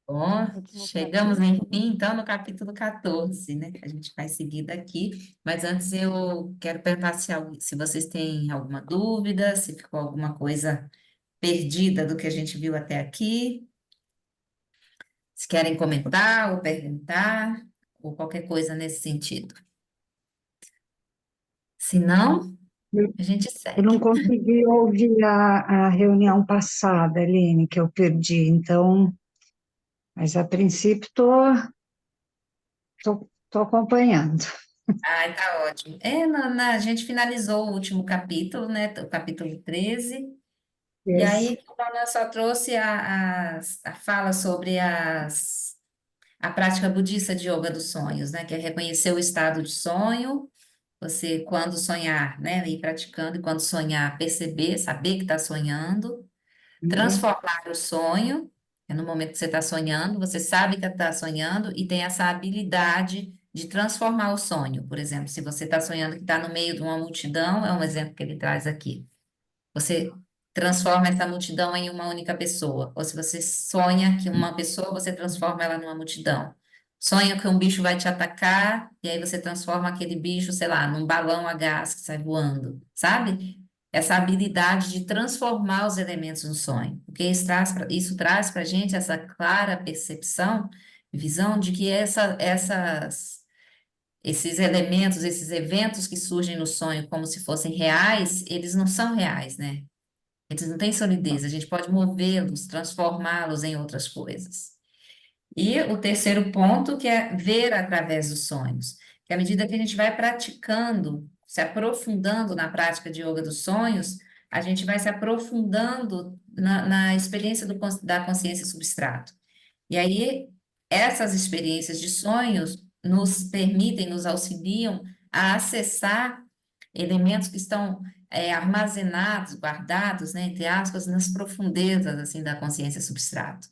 Bom, Último chegamos capítulo. enfim, então, no capítulo 14, né? A gente vai seguir daqui, mas antes eu quero perguntar se vocês têm alguma dúvida, se ficou alguma coisa perdida do que a gente viu até aqui, se querem comentar ou perguntar, ou qualquer coisa nesse sentido. Se não, Eu a gente eu não segue. consegui ouvir a reunião passada, Aline, que eu perdi, então, mas a princípio tô acompanhando. Ai, tá ótimo. A gente finalizou o último capítulo, né? O capítulo 13. E Esse, aí, a Ana só trouxe a fala sobre a prática budista de yoga dos sonhos, né? Que é reconhecer o estado de sonho, você, quando sonhar, né? Ir praticando, e quando sonhar, perceber, saber que está sonhando, uhum, transformar o sonho, é no momento que você está sonhando, você sabe que está sonhando e tem essa habilidade de transformar o sonho. Por exemplo, se você está sonhando que está no meio de uma multidão, é um exemplo que ele traz aqui. Você transforma essa multidão em uma única pessoa. Ou se você sonha que uma pessoa, você transforma ela numa multidão. Sonha que um bicho vai te atacar, e aí você transforma aquele bicho, sei lá, num balão a gás que sai voando, sabe? Essa habilidade de transformar os elementos no sonho. Porque isso traz para a gente essa clara percepção, visão de que esses elementos, esses eventos que surgem no sonho como se fossem reais, eles não são reais, né? Eles não têm solidez, a gente pode movê-los, transformá-los em outras coisas. E o terceiro ponto, que é ver através dos sonhos, que à medida que a gente vai praticando, se aprofundando na prática de yoga dos sonhos, a gente vai se aprofundando na experiência da consciência substrato. E aí, essas experiências de sonhos nos permitem, nos auxiliam a acessar elementos que estão armazenados, guardados, né, entre aspas, nas profundezas assim da consciência substrato.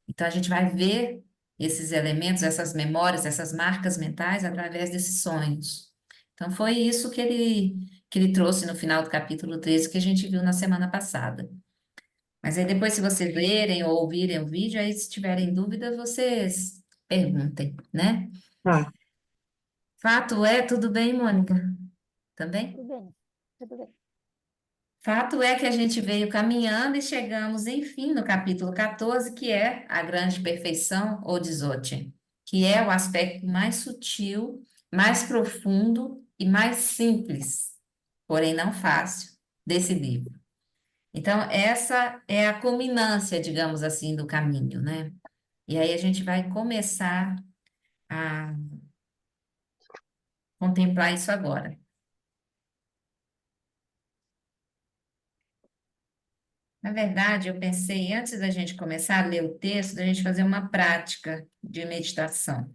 Então a gente vai ver esses elementos, essas memórias, essas marcas mentais através desses sonhos. Então foi isso que ele trouxe no final do capítulo 13 que a gente viu na semana passada. Mas aí depois, se vocês lerem ou ouvirem o vídeo, aí se tiverem dúvidas, vocês perguntem, né? tá, Fato é, tudo bem, Mônica? Também? Tudo bem, tudo bem. Fato é que a gente veio caminhando e chegamos, enfim, no capítulo 14, que é a grande perfeição ou Dzogchen, que é o aspecto mais sutil, mais profundo e mais simples, porém não fácil, desse livro. Então, essa é a culminância, digamos assim, do caminho, né? E aí a gente vai começar a contemplar isso agora. Na verdade, eu pensei, antes da gente começar a ler o texto, da gente fazer uma prática de meditação,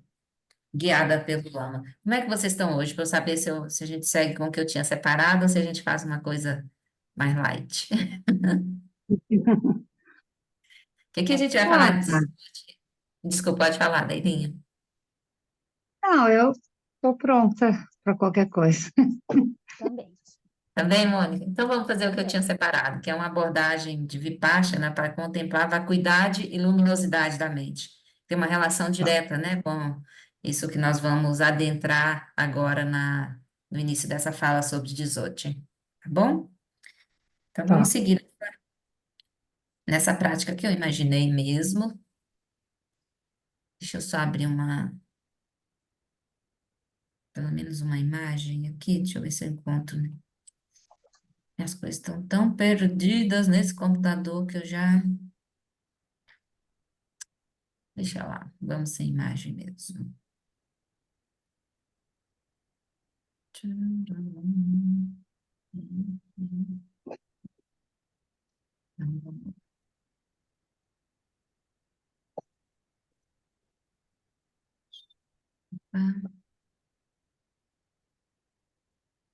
guiada pelo Lama. Como é que vocês estão hoje, para eu saber se a gente segue com o que eu tinha separado ou se a gente faz uma coisa mais light? O que que a gente vai Ah, falar disso? Desculpa, pode falar, Deirinha. não, eu estou pronta para qualquer coisa. Também, Também, Mônica? Então vamos fazer o que eu tinha também. separado, que é uma abordagem de Vipassana para contemplar a vacuidade e luminosidade da mente. Tem uma relação Tá, direta, né, com isso que nós vamos adentrar agora no início dessa fala sobre Dzogchen. Tá bom? Então vamos tá, seguir nessa prática que eu imaginei mesmo. Deixa eu só abrir pelo menos uma imagem aqui, deixa eu ver se eu encontro, né? As coisas estão tão perdidas nesse computador que eu já. Deixa lá, vamos sem imagem mesmo.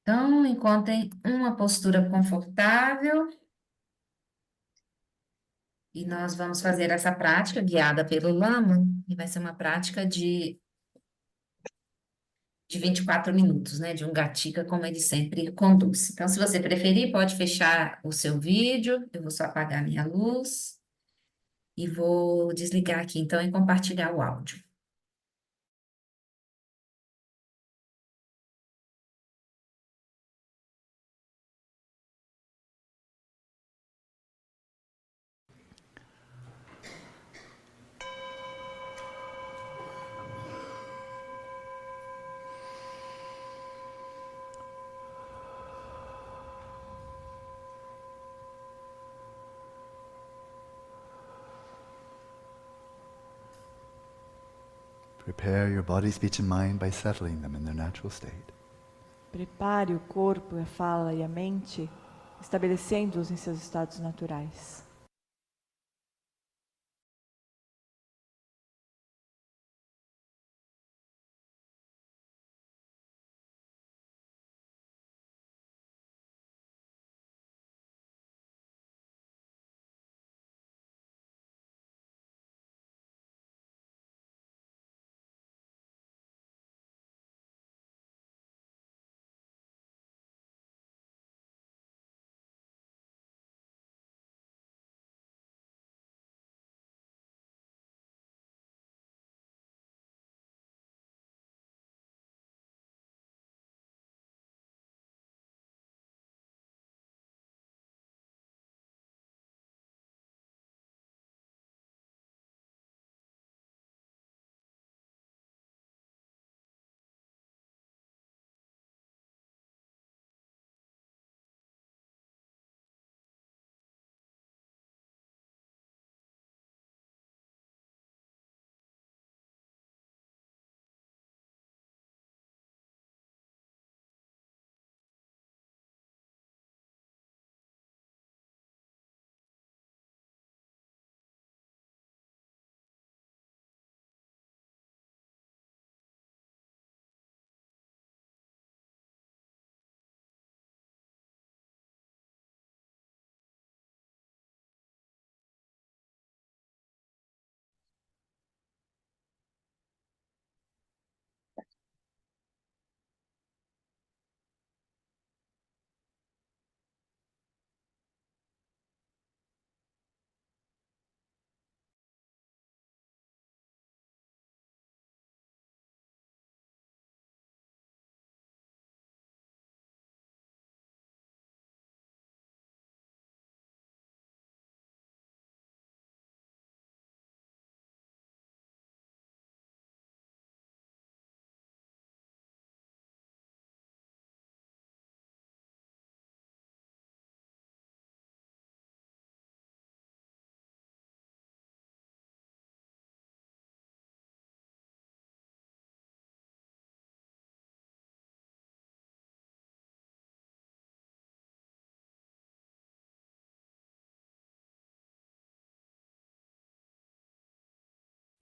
Então, encontrem uma postura confortável e nós vamos fazer essa prática guiada pelo Lama, e vai ser uma prática de 24 minutos, né? De um Gatica, como ele sempre conduz. Então, se você preferir, pode fechar o seu vídeo, eu vou só apagar minha luz. E vou desligar aqui, então, e compartilhar o áudio. Prepare your body, speech and mind by settling them in their natural state. Prepare o corpo, a fala e a mente, estabelecendo-os em seus estados naturais.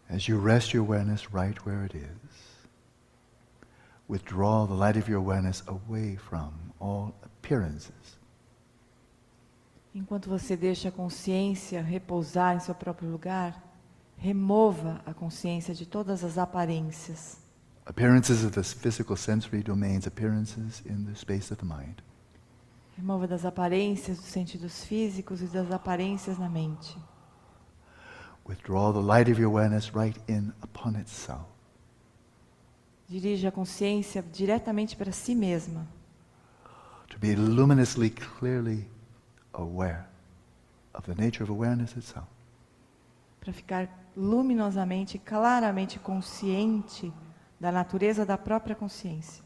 As you rest your awareness right where it is, withdraw the light of your awareness away from all appearances. Enquanto você deixa a consciência repousar em seu próprio lugar, remova a consciência de todas as aparências. Appearances of the physical sensory domains, appearances in the space of the mind. Remova das aparências dos sentidos físicos e das aparências na mente. Withdraw the light of your awareness right in upon itself. Dirija a consciência diretamente para si mesma. To be luminously, clearly aware of the nature of awareness itself. Para ficar luminosamente, claramente consciente da natureza da própria consciência.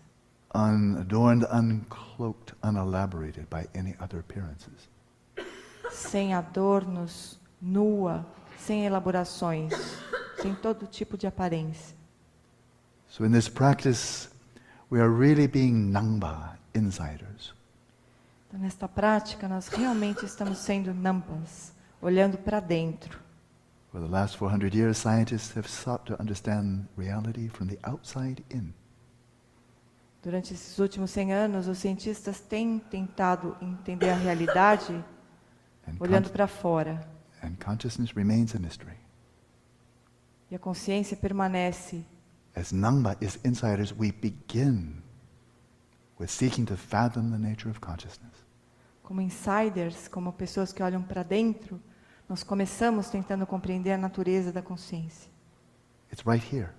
Unadorned, uncloaked, unelaborated by any other appearances. Sem adornos, nua, sem elaborações, sem todo tipo de aparência. So in this practice, we are really being Nangpa, insiders. Então, nesta prática, nós realmente estamos sendo nampas, olhando para dentro. For the last 400 years, scientists have sought to understand reality from the outside in. Durante esses últimos 100 anos, os cientistas têm tentado entender a realidade And, olhando para fora. and consciousness remains a mystery. E a consciência permanece. As Nangpa is insiders, we begin with seeking to fathom the nature of consciousness. Como insiders, como pessoas que olham para dentro, Nós começamos tentando compreender a natureza da consciência. It's right here.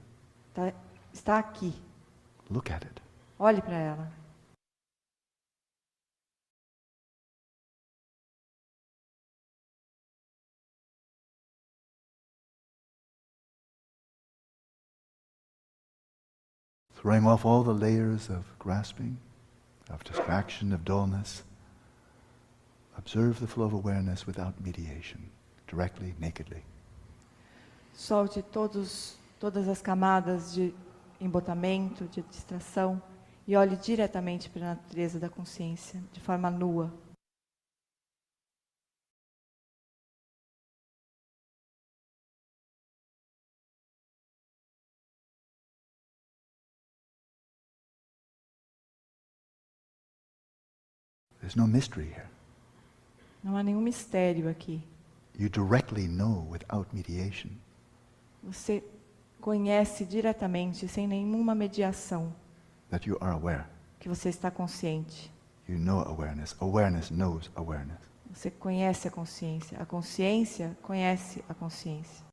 Está aqui. Look at it. Olhe para ela. Throwing off all the layers of grasping, of distraction, of dullness. Observe the flow of awareness without mediation, directly, nakedly. Solte todas as camadas de embotamento, de distração, e olhe diretamente para a natureza da consciência, de forma nua. There's no mystery here. Não há nenhum mistério aqui. You directly know without mediation. Você conhece diretamente, sem nenhuma mediação, That you are aware. que você está consciente. You know awareness. Awareness knows awareness. Você conhece a consciência conhece a consciência.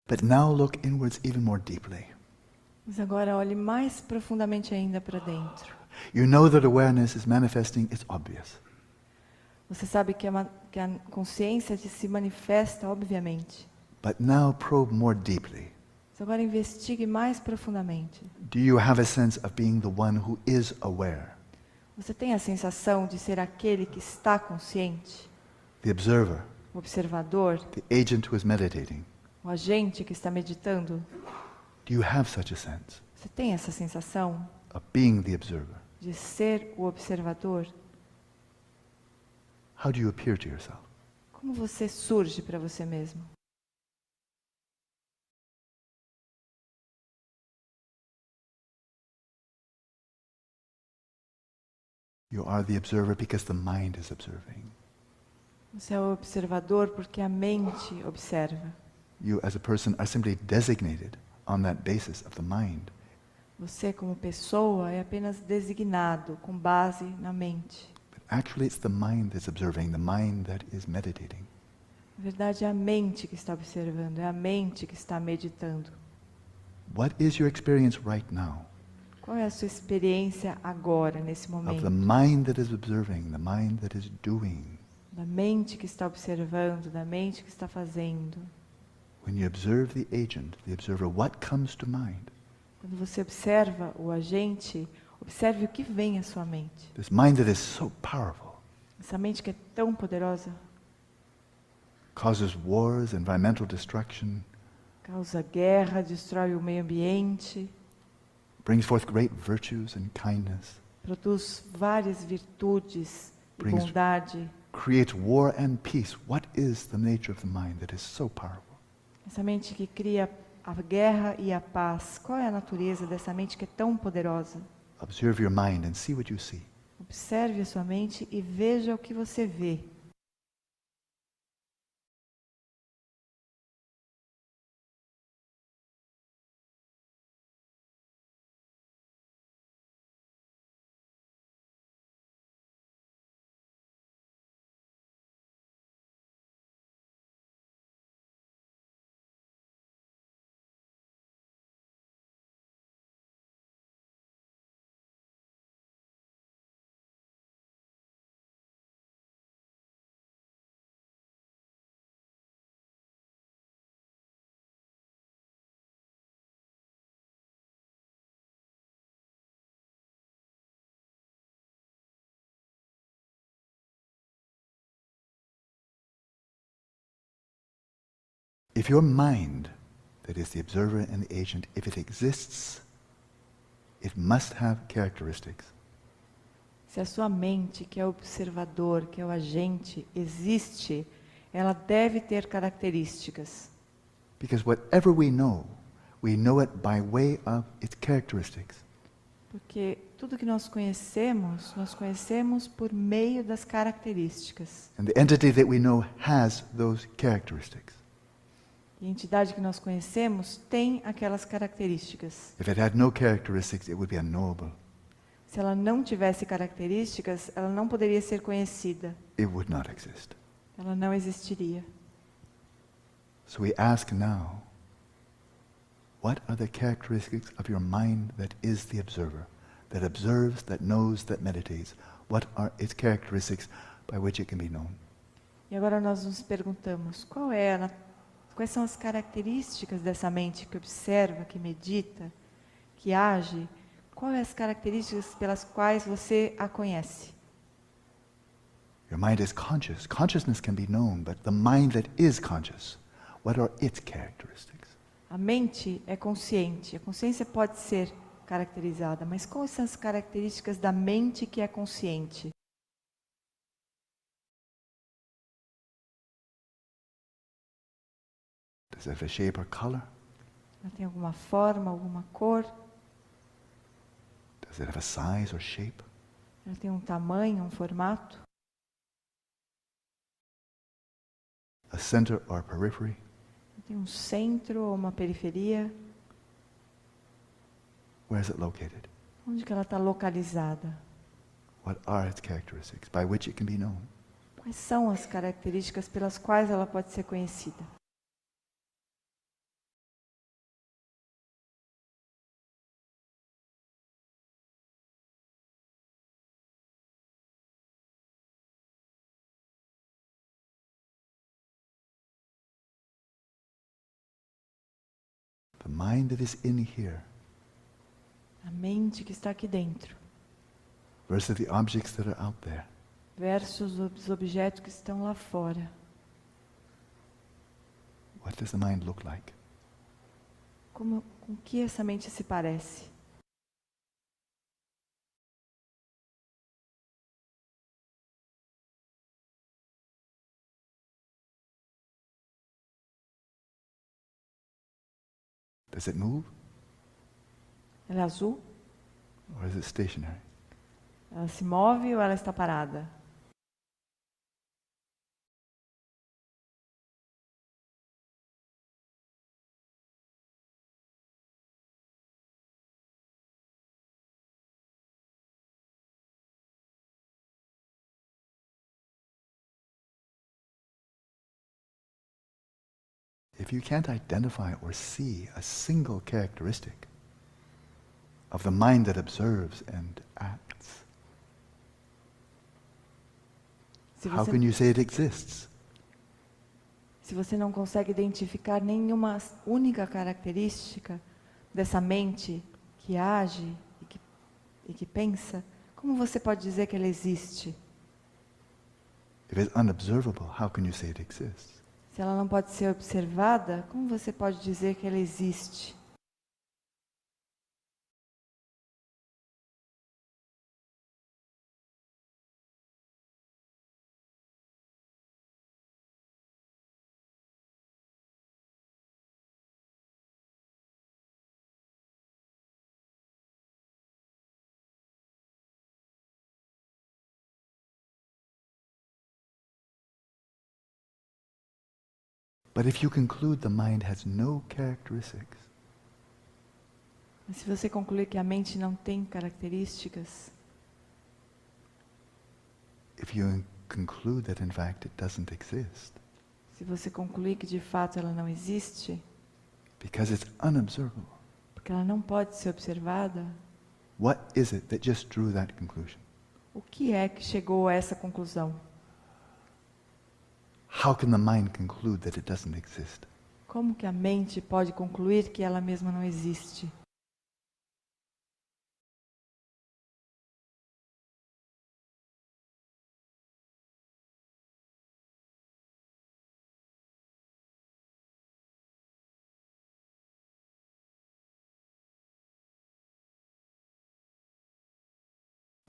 But now look inwards even more deeply. Mas agora olhe mais profundamente ainda para dentro. You know that awareness is manifesting, it's obvious. Você sabe que a consciência se manifesta, obviamente. But now probe more deeply. Mas agora investigue mais profundamente. Do you have a sense of being the one who is aware? Você tem a sensação de ser aquele que está consciente? The observer, O observador? the agent who is meditating. O agente que está meditando? Do you have such a sense Você tem essa sensação of being the observer? de ser o observador? How do you appear to yourself? Como você surge para você mesmo? You are the observer because the mind is observing. Você é o observador porque a mente observa. You as a person are simply designated on that basis of the mind. Você, como pessoa, é apenas designado com base na mente. But actually it's the mind that's observing, the mind that is meditating. Na verdade, é a mente que está observando, é a mente que está meditando. What is your experience right now Qual é a sua experiência agora, nesse of the momento? mind that is observing, the mind that is doing? Da mente que está observando, da mente que está fazendo. When you observe the agent, the observer, what comes to mind? Quando você observa o agente, observe o que vem à sua mente. This mind that is so powerful, Essa mente que é tão poderosa, causes wars, environmental destruction, causa guerra, destrói o meio ambiente, brings forth great virtues and kindness, produz várias virtudes e Brings- bondade. creates war and peace. What is the nature of the mind that is so powerful? Essa mente que cria a guerra e a paz. Qual é a natureza dessa mente que é tão poderosa? Observe your mind and see what you see. Observe a sua mente e veja o que você vê. if your mind, that is the observer and the agent, if it exists, it must have characteristics. Se a sua mente, que é o observador, que é o agente, existe, ela deve ter características. Because whatever we know it by way of its characteristics. Porque tudo que nós conhecemos por meio das características. And the entity that we know has those characteristics. E a entidade que nós conhecemos tem aquelas características. If it had no characteristics, it would be unknowable. Se ela não tivesse características, ela não poderia ser conhecida. It would not exist. Ela não existiria. So we ask now, what are the characteristics of your mind that is the observer, that observes, that knows, that meditates? What are its characteristics by which it can be known? E agora nós nos perguntamos, quais são as características dessa mente que observa, que medita, que age? Quais as características pelas quais você a conhece? Your mind is conscious. Consciousness can be known, but the mind that is conscious, what are its characteristics? A mente é consciente. A consciência pode ser caracterizada, mas quais são as características da mente que é consciente? Does it have a shape or color? Ela tem alguma forma, alguma cor? Does it have a size or shape? Ela tem um tamanho, um formato? A center or periphery? Ela tem um centro ou uma periferia? Where is it located? Onde que ela está localizada? What are its characteristics by which it can be known? Quais são as características pelas quais ela pode ser conhecida? The mind that is in here A mente que está aqui dentro versus the objects that are out there. versus os objetos que estão lá fora. What does the mind look like? Com que essa mente se parece? Does it move Ela é azul? or is it stationary? Ela se move ou ela está parada? If you can't identify or see a single characteristic of the mind that observes and acts, how can you say it exists? Se você não consegue identificar nenhuma única característica dessa mente que age e que pensa, como você pode dizer que ela existe? If it's unobservable, how can you say it exists? Se ela não pode ser observada, como você pode dizer que ela existe? But if you conclude the mind has no characteristics, Mas se você concluir que a mente não tem características, if you conclude that in fact it doesn't exist, se você concluir que de fato ela não existe, because it's unobservable, porque ela não pode ser observada, what is it that just drew that conclusion? o que é que chegou a essa conclusão? How can the mind conclude that it doesn't exist? Como que a mente pode concluir que ela mesma não existe?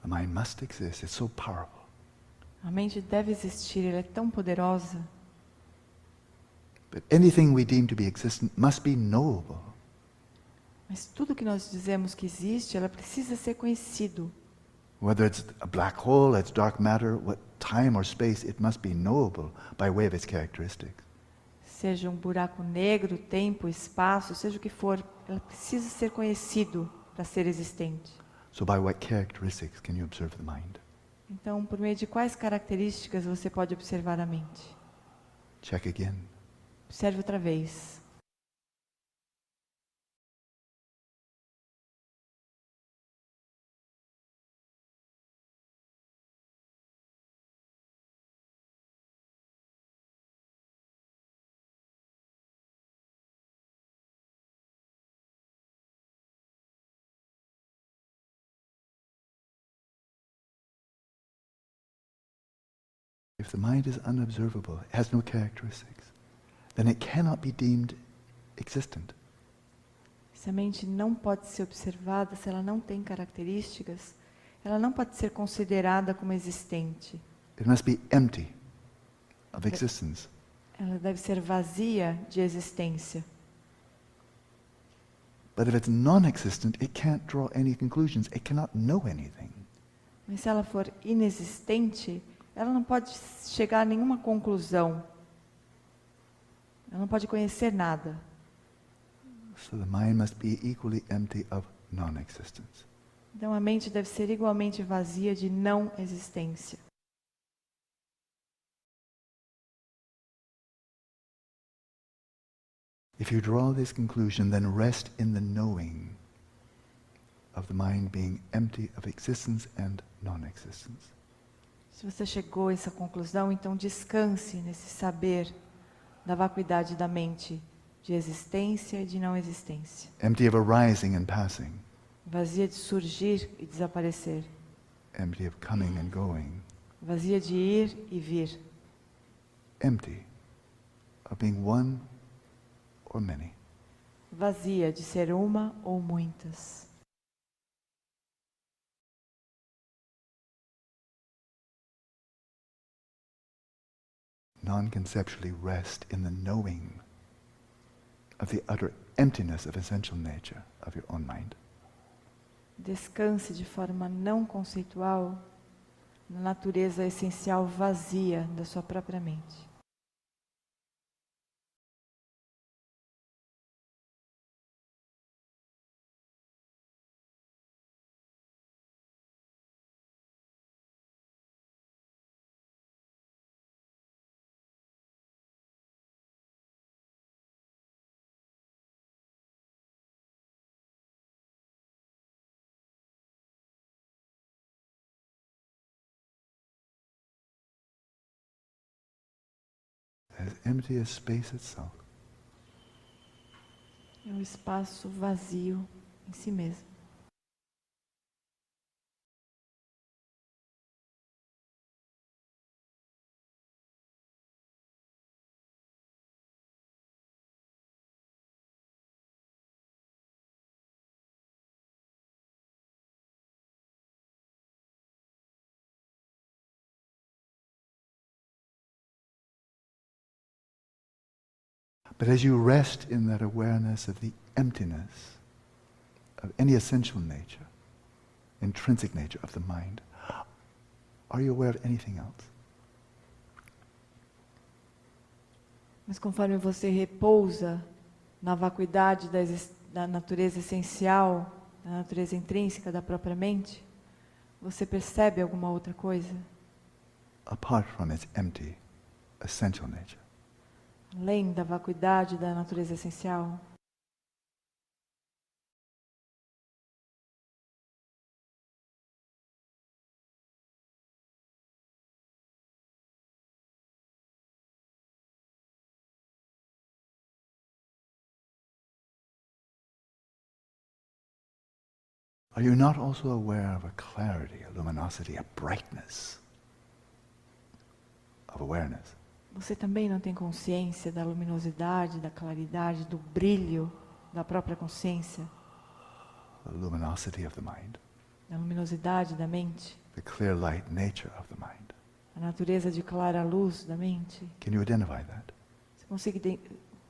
The mind must exist. It's so powerful. A mente deve existir, ela é tão poderosa. But anything we deem to be existent must be knowable. Mas tudo que nós dizemos que existe, ela precisa ser conhecido. Whether it's a black hole, it's dark matter, what time or space, it must be knowable by way of its characteristics. Seja um buraco negro, tempo, espaço, seja o que for, ela precisa ser conhecido para ser existente. So by what characteristics can you observe the mind? Então, por meio de quais características você pode observar a mente? Check again. Observe outra vez. If the mind is unobservable, it has no characteristics, then it cannot be deemed existent. Se a mente não pode ser observada, se ela não tem características, ela não pode ser considerada como existente. It must be empty of existence. Ela deve ser vazia de existência. But if it's non-existent, it can't draw any conclusions. It cannot know anything. Mas se ela for inexistente, ela não pode chegar a nenhuma conclusão. Ela não pode conhecer nada. So the mind must be equally empty of non-existence. Então a mente deve ser igualmente vazia de não existência. If you draw this conclusion, then rest in the knowing of the mind being empty of existence and non-existence. Se você chegou a essa conclusão, então descanse nesse saber da vacuidade da mente, de existência e de não existência. Empty of arising and passing. Vazia de surgir e desaparecer. Empty of coming and going. Vazia de ir e vir. Empty of being one or many. Vazia de ser uma ou muitas. Non-conceptually rest in the knowing of the utter emptiness of essential nature of your own mind. Descanse de forma não conceitual na natureza essencial vazia da sua própria mente. As empty as space itself. É um espaço vazio em si mesmo. But as you rest in that awareness of the emptiness of any essential nature, intrinsic nature of the mind, are you aware of anything else? Mas conforme você repousa na vacuidade da natureza essencial, da natureza intrínseca da própria mente, você percebe alguma outra coisa? Apart from its empty, essential nature. Além da vacuidade da natureza essencial? Are you not also aware of a clarity, a luminosity, a brightness of awareness? Você também não tem consciência da luminosidade, da claridade, do brilho da própria consciência? The luminosity of the mind. da luminosidade da mente, the clear light nature of the mind. a natureza de clara luz da mente? Can you identify that?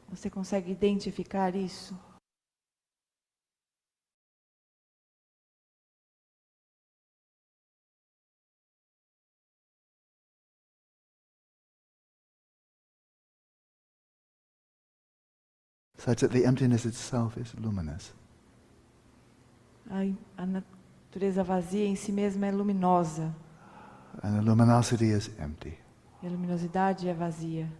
Você consegue identificar isso? Such that the emptiness itself is luminous. A natureza vazia em si mesma é luminosa, And the luminosity is empty. e a luminosidade é vazia.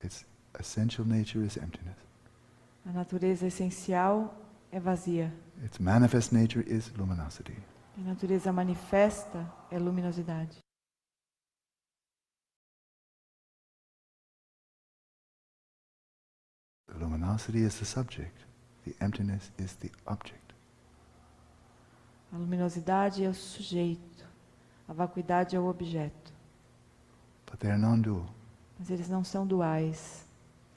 Its essential nature is emptiness. A natureza essencial é vazia. Its manifest nature is luminosity. A natureza manifesta é luminosidade. The luminosity is the subject. The emptiness is the object. A luminosidade é o sujeito. A vacuidade é o objeto. But they are non-dual. Mas eles não são duais.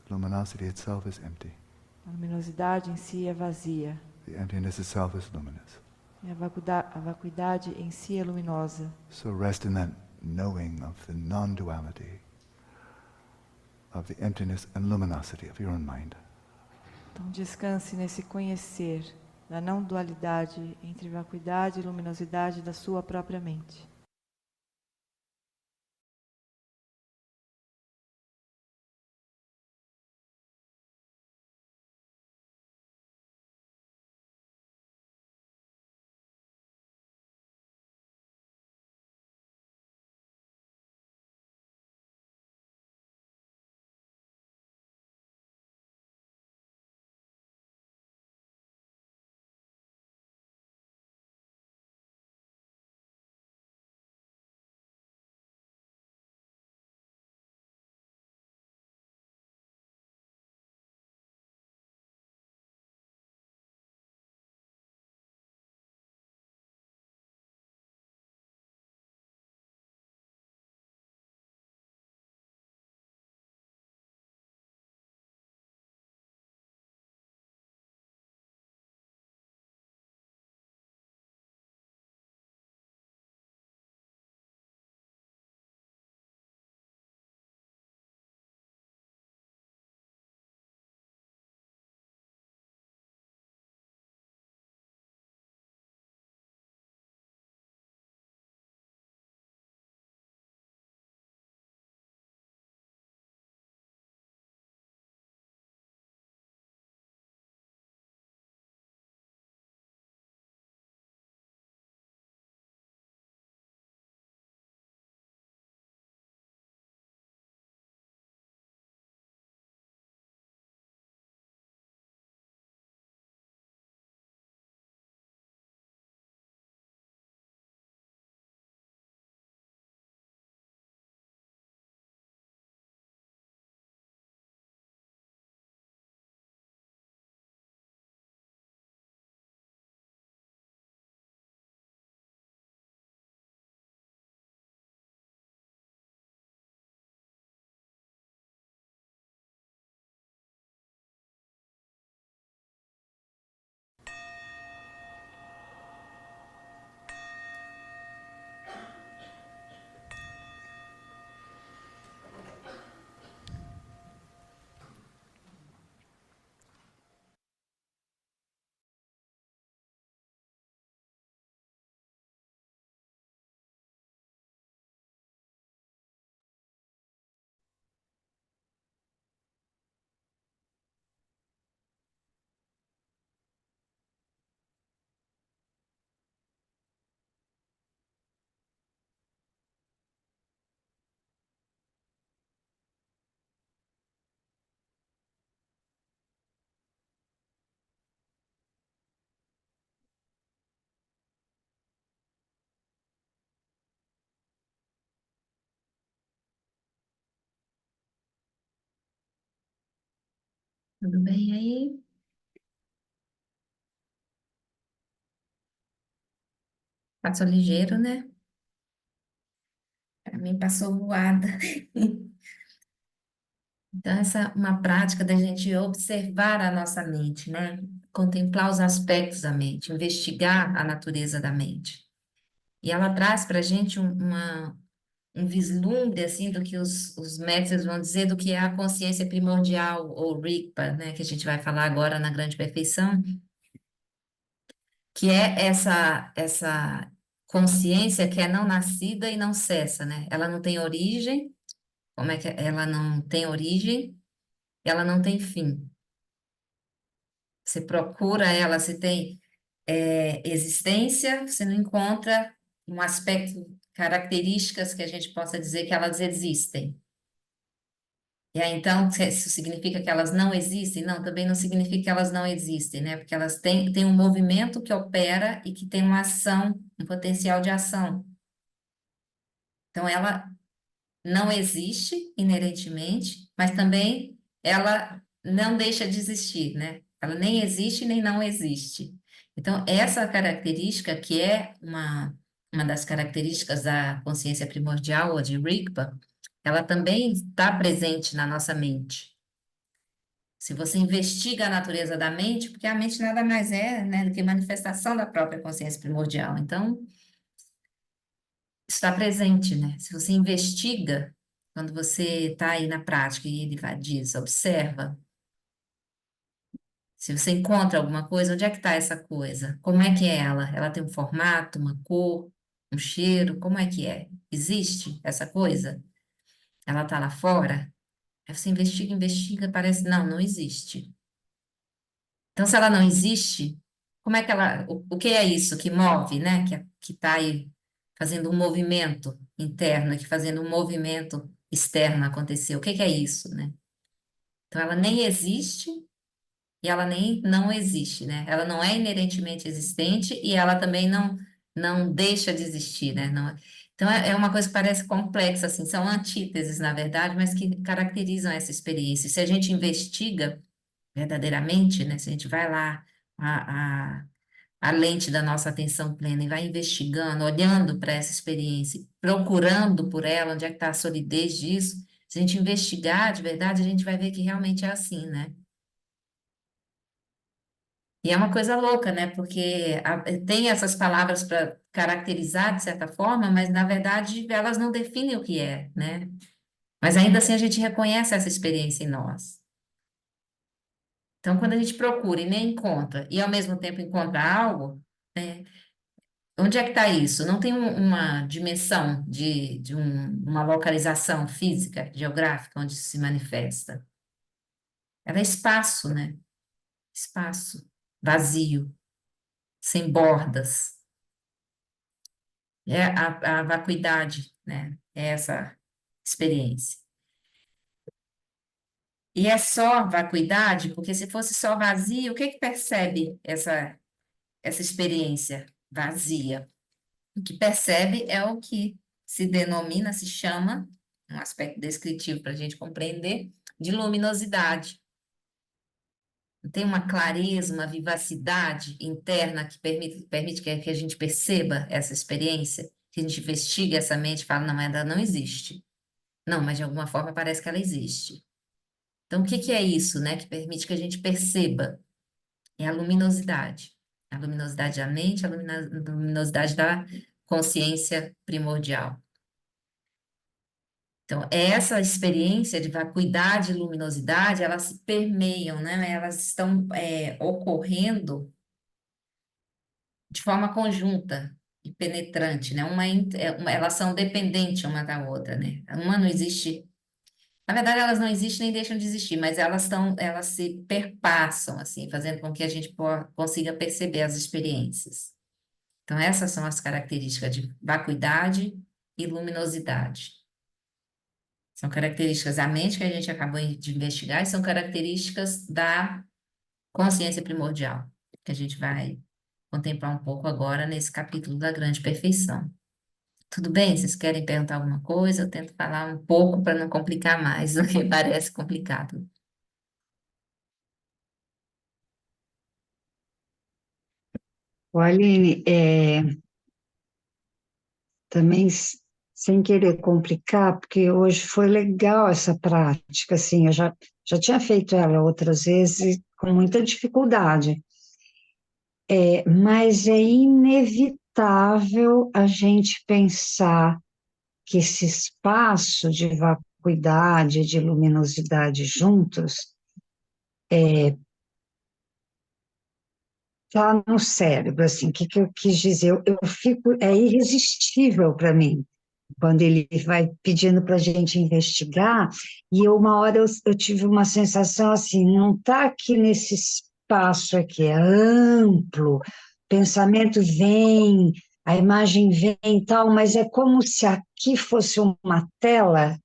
Luminosity itself is empty. A luminosidade em si é vazia. The emptiness itself is luminous. E a vacuidade em si é luminosa. So rest in that knowing of the non-duality, of the emptiness and luminosity of your own mind. Então descanse nesse conhecer da não dualidade entre vacuidade e luminosidade da sua própria mente. Tudo bem aí? Passou ligeiro, né? Para mim passou voada. Então, essa é uma prática da gente observar a nossa mente, né? Contemplar os aspectos da mente, investigar a natureza da mente. E ela traz para a gente um vislumbre, assim, do que os mestres vão dizer do que é a consciência primordial, ou Rigpa, né? Que a gente vai falar agora na Grande Perfeição, que é essa consciência que é não nascida e não cessa, né? Ela não tem origem, como é que ela não tem origem, ela não tem fim. Você procura ela, se tem existência, você não encontra um aspecto, características que a gente possa dizer que elas existem. E aí, então, se isso significa que elas não existem? Não, também não significa que elas não existem, né? Porque elas têm um movimento que opera e que tem uma ação, um potencial de ação. Então, ela não existe inerentemente, mas também ela não deixa de existir, né? Ela nem existe nem não existe. Então, essa característica, que é uma das características da consciência primordial, ou de Rigpa, ela também está presente na nossa mente. Se você investiga a natureza da mente, porque a mente nada mais é, né, do que manifestação da própria consciência primordial. Então, está presente, né? Se você investiga, quando você está aí na prática e ele vai, diz, observa, se você encontra alguma coisa, onde é que está essa coisa? Como é que é ela? Ela tem um formato, uma cor, um cheiro? Como é que é? Existe essa coisa? Ela está lá fora? Aí você investiga, investiga, parece, não, não existe. Então, se ela não existe, como é que ela, o que é isso que move, né? Que está aí fazendo um movimento interno, que fazendo um movimento externo acontecer. O que que é isso, né? Então, ela nem existe e ela nem não existe, né? Ela não é inerentemente existente e ela também não deixa de existir, né? Não, então, é uma coisa que parece complexa, assim, são antíteses, na verdade, mas que caracterizam essa experiência. Se a gente investiga verdadeiramente, né? Se a gente vai lá a, a lente da nossa atenção plena e vai investigando, olhando para essa experiência, procurando por ela, onde é que está a solidez disso, se a gente investigar de verdade, a gente vai ver que realmente é assim, né? E é uma coisa louca, né? Porque tem essas palavras para caracterizar, de certa forma, mas na verdade elas não definem o que é, né? Mas ainda assim a gente reconhece essa experiência em nós. Então, quando a gente procura e nem encontra, e ao mesmo tempo encontra algo, né? Onde é que está isso? Não tem uma dimensão uma localização física, geográfica, onde isso se manifesta. Ela é espaço, né? Espaço, vazio, sem bordas. É a vacuidade, né? É essa experiência. E é só vacuidade, porque se fosse só vazio, o que que percebe essa experiência vazia? O que percebe é o que se denomina, se chama, um aspecto descritivo para a gente compreender, de luminosidade. Tem uma clareza, uma vivacidade interna que permite que a gente perceba essa experiência, que a gente investigue essa mente e fala, não, ela não existe. Não, mas de alguma forma parece que ela existe. Então, o que que é isso, né, que permite que a gente perceba? É a luminosidade. A luminosidade da mente, a luminosidade da consciência primordial. Então, essa experiência de vacuidade e luminosidade, elas se permeiam, né? Elas estão ocorrendo de forma conjunta e penetrante, né? Elas são dependentes uma da outra, né? Uma não existe, na verdade, elas não existem nem deixam de existir, mas elas se perpassam, assim, fazendo com que a gente consiga perceber as experiências. Então, essas são as características de vacuidade e luminosidade. São características da mente que a gente acabou de investigar e são características da consciência primordial, que a gente vai contemplar um pouco agora nesse capítulo da Grande Perfeição. Tudo bem? Vocês querem perguntar alguma coisa? Eu tento falar um pouco para não complicar mais do que parece complicado. O Aline, também sem querer complicar, porque hoje foi legal essa prática, assim, eu já tinha feito ela outras vezes com muita dificuldade. Mas é inevitável a gente pensar que esse espaço de vacuidade, de luminosidade juntos, está no cérebro, assim, o que, que eu quis dizer? Eu fico, é irresistível para mim, quando ele vai pedindo para a gente investigar, e uma hora eu tive uma sensação assim, não está aqui nesse espaço aqui, é amplo, o pensamento vem, a imagem vem e tal, mas é como se aqui fosse uma tela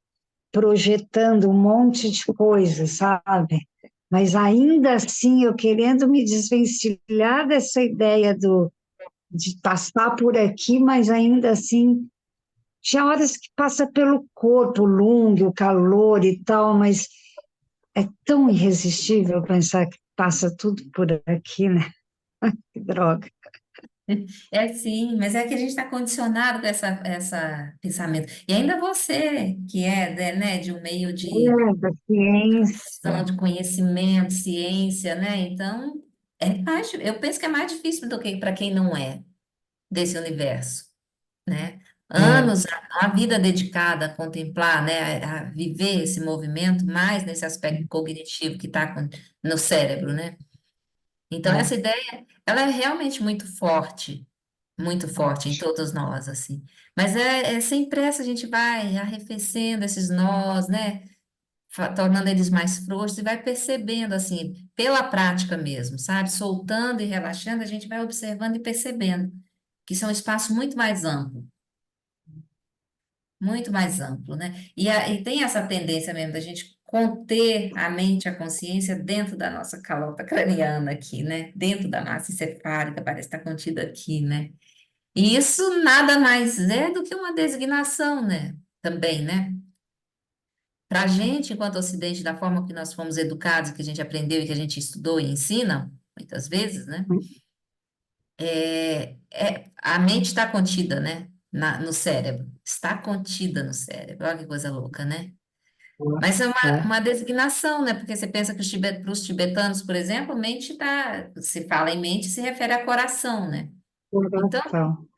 projetando um monte de coisas, sabe? Mas ainda assim, eu querendo me desvencilhar dessa ideia de passar por aqui, mas ainda assim, tinha horas que passa pelo corpo, o lunge, o calor e tal, mas é tão irresistível pensar que passa tudo por aqui, né? Que droga. É sim, mas é que a gente está condicionado com essa pensamento. E ainda você, que é, né, de um meio de Da ciência. questão de conhecimento, ciência, né? Então, eu penso que é mais difícil do que para quem não é desse universo, né? É, Anos, a vida dedicada a contemplar, né, a viver esse movimento, mais nesse aspecto cognitivo que está no cérebro, né? Então, é. essa ideia, ela é realmente muito forte em todos nós, assim. Mas sem pressa a gente vai arrefecendo esses nós, né? Tornando eles mais frouxos e vai percebendo, assim, pela prática mesmo, sabe? Soltando e relaxando, a gente vai observando e percebendo que isso é um espaço muito mais amplo, né? E tem essa tendência mesmo da gente conter a mente, a consciência dentro da nossa calota craniana aqui, né? Dentro da massa encefálica, parece estar contida aqui, né? E isso nada mais é do que uma designação, né? Também, né? Para a gente, enquanto Ocidente, da forma que nós fomos educados, que a gente aprendeu e que a gente estudou e ensina, muitas vezes, né? A mente está contida, né? No cérebro. Está contida no cérebro. Olha que coisa louca, né? Mas é É, uma designação, né? Porque você pensa que para os tibetanos, por exemplo, mente se fala em mente, se refere a coração, né? Então, coração.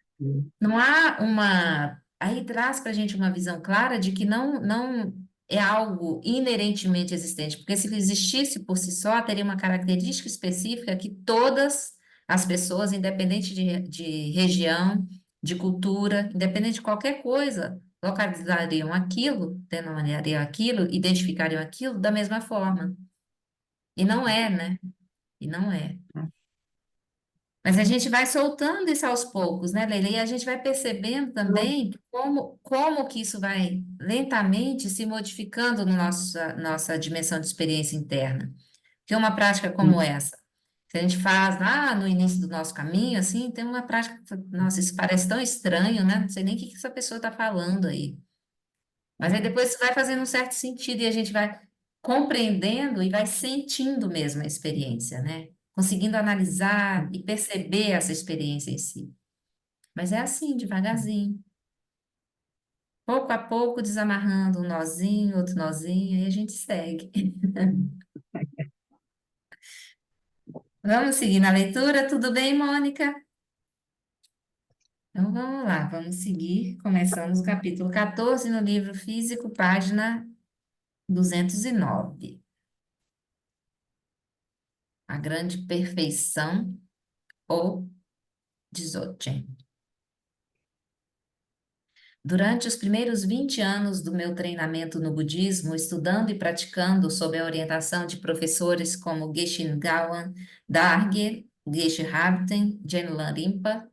não há uma. Aí traz para a gente uma visão clara de que não é algo inerentemente existente, porque se existisse por si só, teria uma característica específica que todas as pessoas, independente de região, de cultura, independente de qualquer coisa, localizariam aquilo, denominariam aquilo, identificariam aquilo da mesma forma. E não é, né? E não é. Mas a gente vai soltando isso aos poucos, né, Leila? E a gente vai percebendo também como que isso vai lentamente se modificando na nossa dimensão de experiência interna. Porque uma prática como essa, que a gente faz lá no início do nosso caminho, assim, tem uma prática, nossa, isso parece tão estranho, né? Não sei nem o que que essa pessoa está falando aí. Mas aí depois isso vai fazendo um certo sentido e a gente vai compreendendo e vai sentindo mesmo a experiência, né? Conseguindo analisar e perceber essa experiência em si. Mas é assim, devagarzinho. Pouco a pouco, desamarrando um nozinho, outro nozinho, aí a gente segue. Vamos seguir na leitura? Tudo bem, Mônica? Então vamos lá, vamos seguir. Começamos o capítulo 14 no livro Físico, página 209. A grande perfeição ou Dzogchen. Durante os primeiros 20 anos do meu treinamento no budismo, estudando e praticando sob a orientação de professores como Geshe Gawan, Darge, Geshe Rabten, Jenlan Rinpa,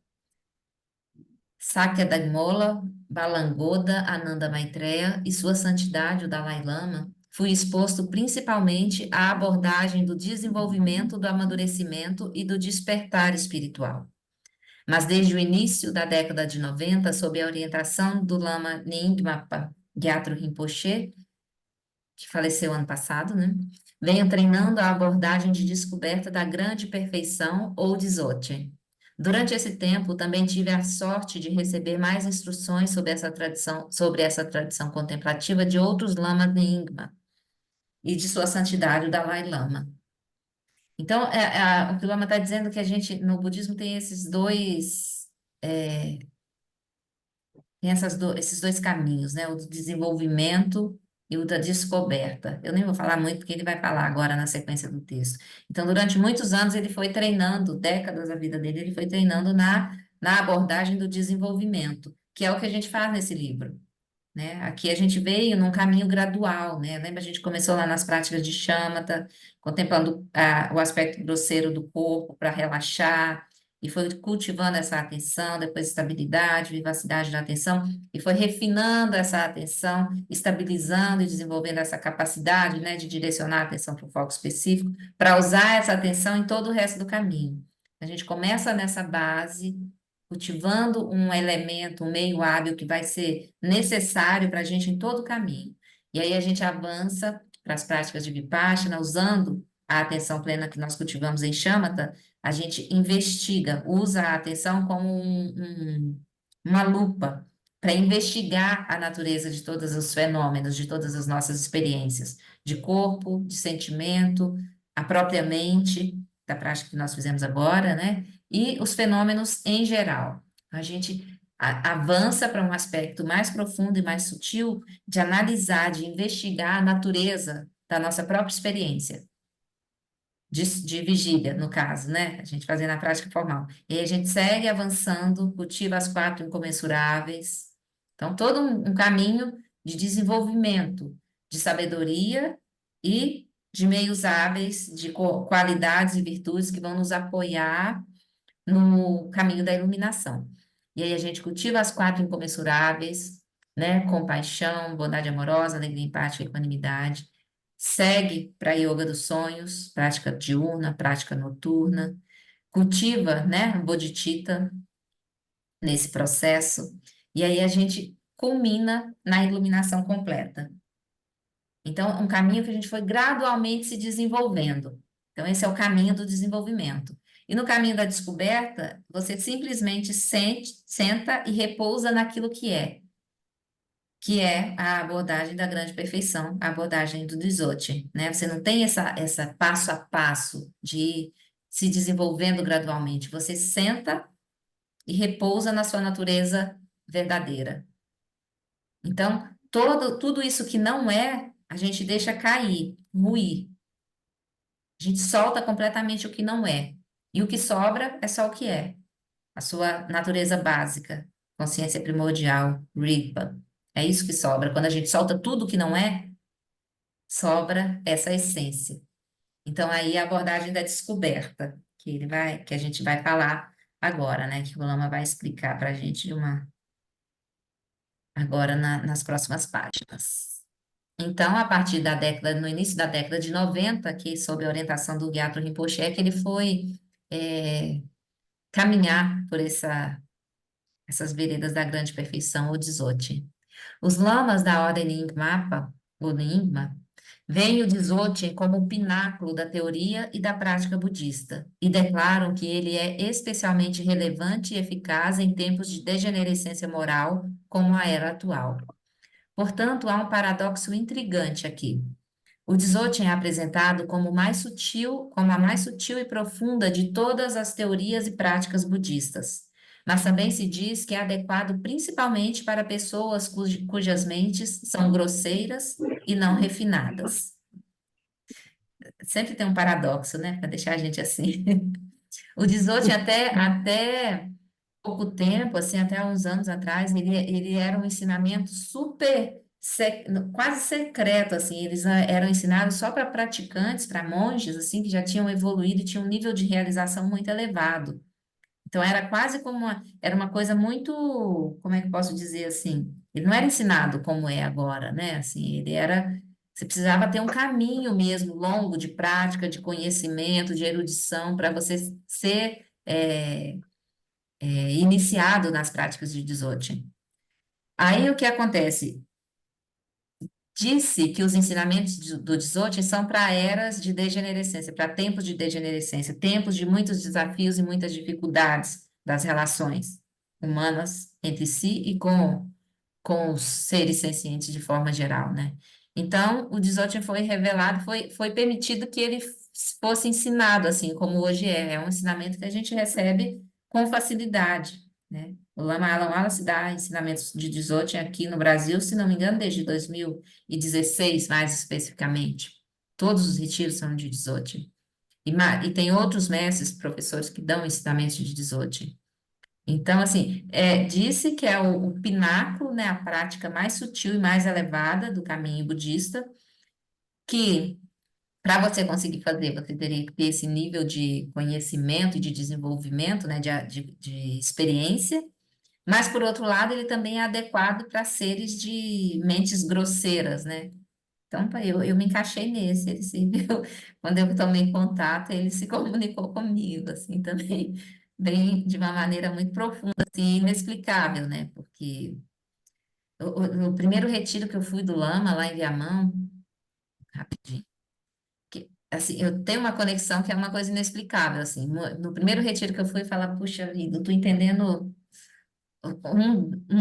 Sakya Dagmola, Balangoda, Ananda Maitreya e Sua Santidade, o Dalai Lama, fui exposto principalmente à abordagem do desenvolvimento, do amadurecimento e do despertar espiritual. Mas desde o início da década de 90, sob a orientação do Lama Nyingma Gyatro Rinpoche, que faleceu ano passado, né? Venho treinando a abordagem de descoberta da grande perfeição ou Dzogchen. Durante esse tempo, também tive a sorte de receber mais instruções sobre essa tradição contemplativa de outros lamas de Nyingma e de Sua Santidade, o Dalai Lama. Então, o que o Lama está dizendo é que a gente, no budismo, tem é, esses dois caminhos, né? O do desenvolvimento e o da descoberta. Eu nem vou falar muito, porque ele vai falar agora na sequência do texto. Então, durante muitos anos, ele foi treinando, décadas da vida dele, ele foi treinando na abordagem do desenvolvimento, que é o que a gente faz nesse livro, né? Aqui a gente veio num caminho gradual, né? Lembra, a gente começou lá nas práticas de shamatha, contemplando o aspecto grosseiro do corpo para relaxar, e foi cultivando essa atenção, depois estabilidade, vivacidade da atenção, e foi refinando essa atenção, estabilizando e desenvolvendo essa capacidade, né, de direcionar a atenção para o foco específico, para usar essa atenção em todo o resto do caminho. A gente começa nessa base, cultivando um elemento, um meio hábil que vai ser necessário para a gente em todo o caminho. E aí a gente avança para as práticas de Vipassana, usando a atenção plena que nós cultivamos em Shamatha, a gente investiga, usa a atenção como uma lupa para investigar a natureza de todos os fenômenos, de todas as nossas experiências, de corpo, de sentimento, a própria mente, da prática que nós fizemos agora, né? E os fenômenos em geral. A gente avança para um aspecto mais profundo e mais sutil de analisar, de investigar a natureza da nossa própria experiência, de vigília, no caso, né? A gente fazendo a prática formal. E aí a gente segue avançando, cultiva as 4 incomensuráveis. Então, todo um caminho de desenvolvimento, de sabedoria e de meios hábeis, de qualidades e virtudes que vão nos apoiar no caminho da iluminação. E aí a gente cultiva as 4 incomensuráveis, né? Compaixão, bondade amorosa, alegria empática e equanimidade. Segue para a yoga dos sonhos, prática diurna, prática noturna. Cultiva, né? Bodhicitta nesse processo. E aí a gente culmina na iluminação completa. Então, um caminho que a gente foi gradualmente se desenvolvendo. Então, esse é o caminho do desenvolvimento. E no caminho da descoberta, você simplesmente senta e repousa naquilo que é a abordagem da grande perfeição, a abordagem do Dzogchen, né? Você não tem essa passo a passo de ir se desenvolvendo gradualmente. Você senta e repousa na sua natureza verdadeira. Então, tudo isso que não é, a gente deixa cair, ruir. A gente solta completamente o que não é. E o que sobra é só o que é. A sua natureza básica, consciência primordial, Rigpa. É isso que sobra. Quando a gente solta tudo que não é, sobra essa essência. Então, aí a abordagem da descoberta, que a gente vai falar agora, né? Que o Lama vai explicar para a gente agora nas próximas páginas. Então, a partir no início da década de 90, que sob a orientação do Gyatro Rinpoche, é que ele foi caminhar por essas veredas da grande perfeição, o Dzogchen. Os lamas da ordem Nyingma, ou Nyingma, veem o Dzogchen como o pináculo da teoria e da prática budista, e declaram que ele é especialmente relevante e eficaz em tempos de degenerescência moral, como a era atual. Portanto, há um paradoxo intrigante aqui. O Dzogchen é apresentado como a mais sutil e profunda de todas as teorias e práticas budistas, mas também se diz que é adequado principalmente para pessoas cujas mentes são grosseiras e não refinadas. Sempre tem um paradoxo, né, para deixar a gente assim. O Dzogchen até pouco tempo, assim, até uns anos atrás, ele era um ensinamento quase secreto, assim, eles eram ensinados só para praticantes, para monges, assim, que já tinham evoluído e tinham um nível de realização muito elevado. Então, era quase era uma coisa muito, como é que eu posso dizer assim, ele não era ensinado como é agora, né, assim, você precisava ter um caminho mesmo longo de prática, de conhecimento, de erudição, para você ser iniciado nas práticas de Dzogchen. Aí o que acontece? Disse que os ensinamentos do Dzogchen são para eras de degenerescência, para tempos de degenerescência, tempos de muitos desafios e muitas dificuldades, das relações humanas entre si e com os seres sencientes de forma geral, né? Então, o Dzogchen foi revelado, foi permitido que ele fosse ensinado, assim como hoje é um ensinamento que a gente recebe com facilidade, né? O Lama Alam Wallace dá ensinamentos de Dzogchen aqui no Brasil, se não me engano, desde 2016, mais especificamente. Todos os retiros são de Dzogchen. E tem outros mestres, professores que dão ensinamentos de Dzogchen. Então, assim, disse que é o pináculo, né, a prática mais sutil e mais elevada do caminho budista, que para você conseguir fazer, você teria que ter esse nível de conhecimento e de desenvolvimento, né, de experiência, mas, por outro lado, ele também é adequado para seres de mentes grosseiras, né? Então, eu me encaixei nesse, ele se viu, quando eu tomei contato, ele se comunicou comigo, assim, também, bem, de uma maneira muito profunda, assim, inexplicável, né? Porque no primeiro retiro que eu fui do Lama, lá em Viamão, rapidinho, assim, eu tenho uma conexão que é uma coisa inexplicável, assim, no primeiro retiro que eu fui, falar, puxa vida, eu tô entendendo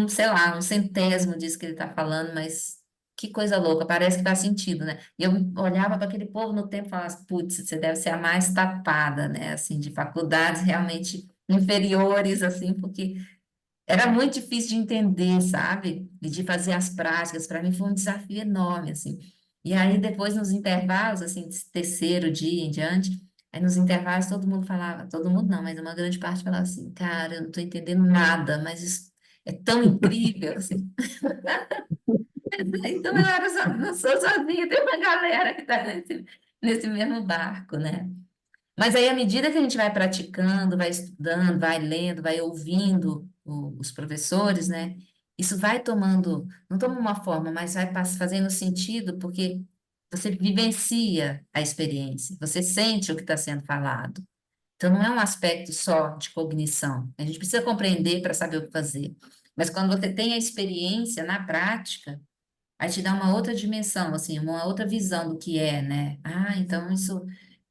sei lá, um centésimo disso que ele está falando, mas que coisa louca, parece que faz sentido, né? E eu olhava para aquele povo no tempo e falava, putz, você deve ser a mais tapada, né? Assim, de faculdades realmente inferiores, assim, porque era muito difícil de entender, sabe? E de fazer as práticas, para mim foi um desafio enorme, assim. E aí, depois, nos intervalos, assim, terceiro dia em diante, aí nos intervalos todo mundo falava, todo mundo não, mas uma grande parte falava assim, cara, eu não estou entendendo nada, mas isso é tão incrível, assim. Então, eu era não sou sozinha, tem uma galera que está nesse mesmo barco, né? Mas aí, à medida que a gente vai praticando, vai estudando, vai lendo, vai ouvindo os professores, né? Isso vai tomando, não toma uma forma, mas vai fazendo sentido, porque você vivencia a experiência, você sente o que está sendo falado. Então, não é um aspecto só de cognição. A gente precisa compreender para saber o que fazer. Mas quando você tem a experiência na prática, aí te dá uma outra dimensão, assim, uma outra visão do que é, né? Ah, então isso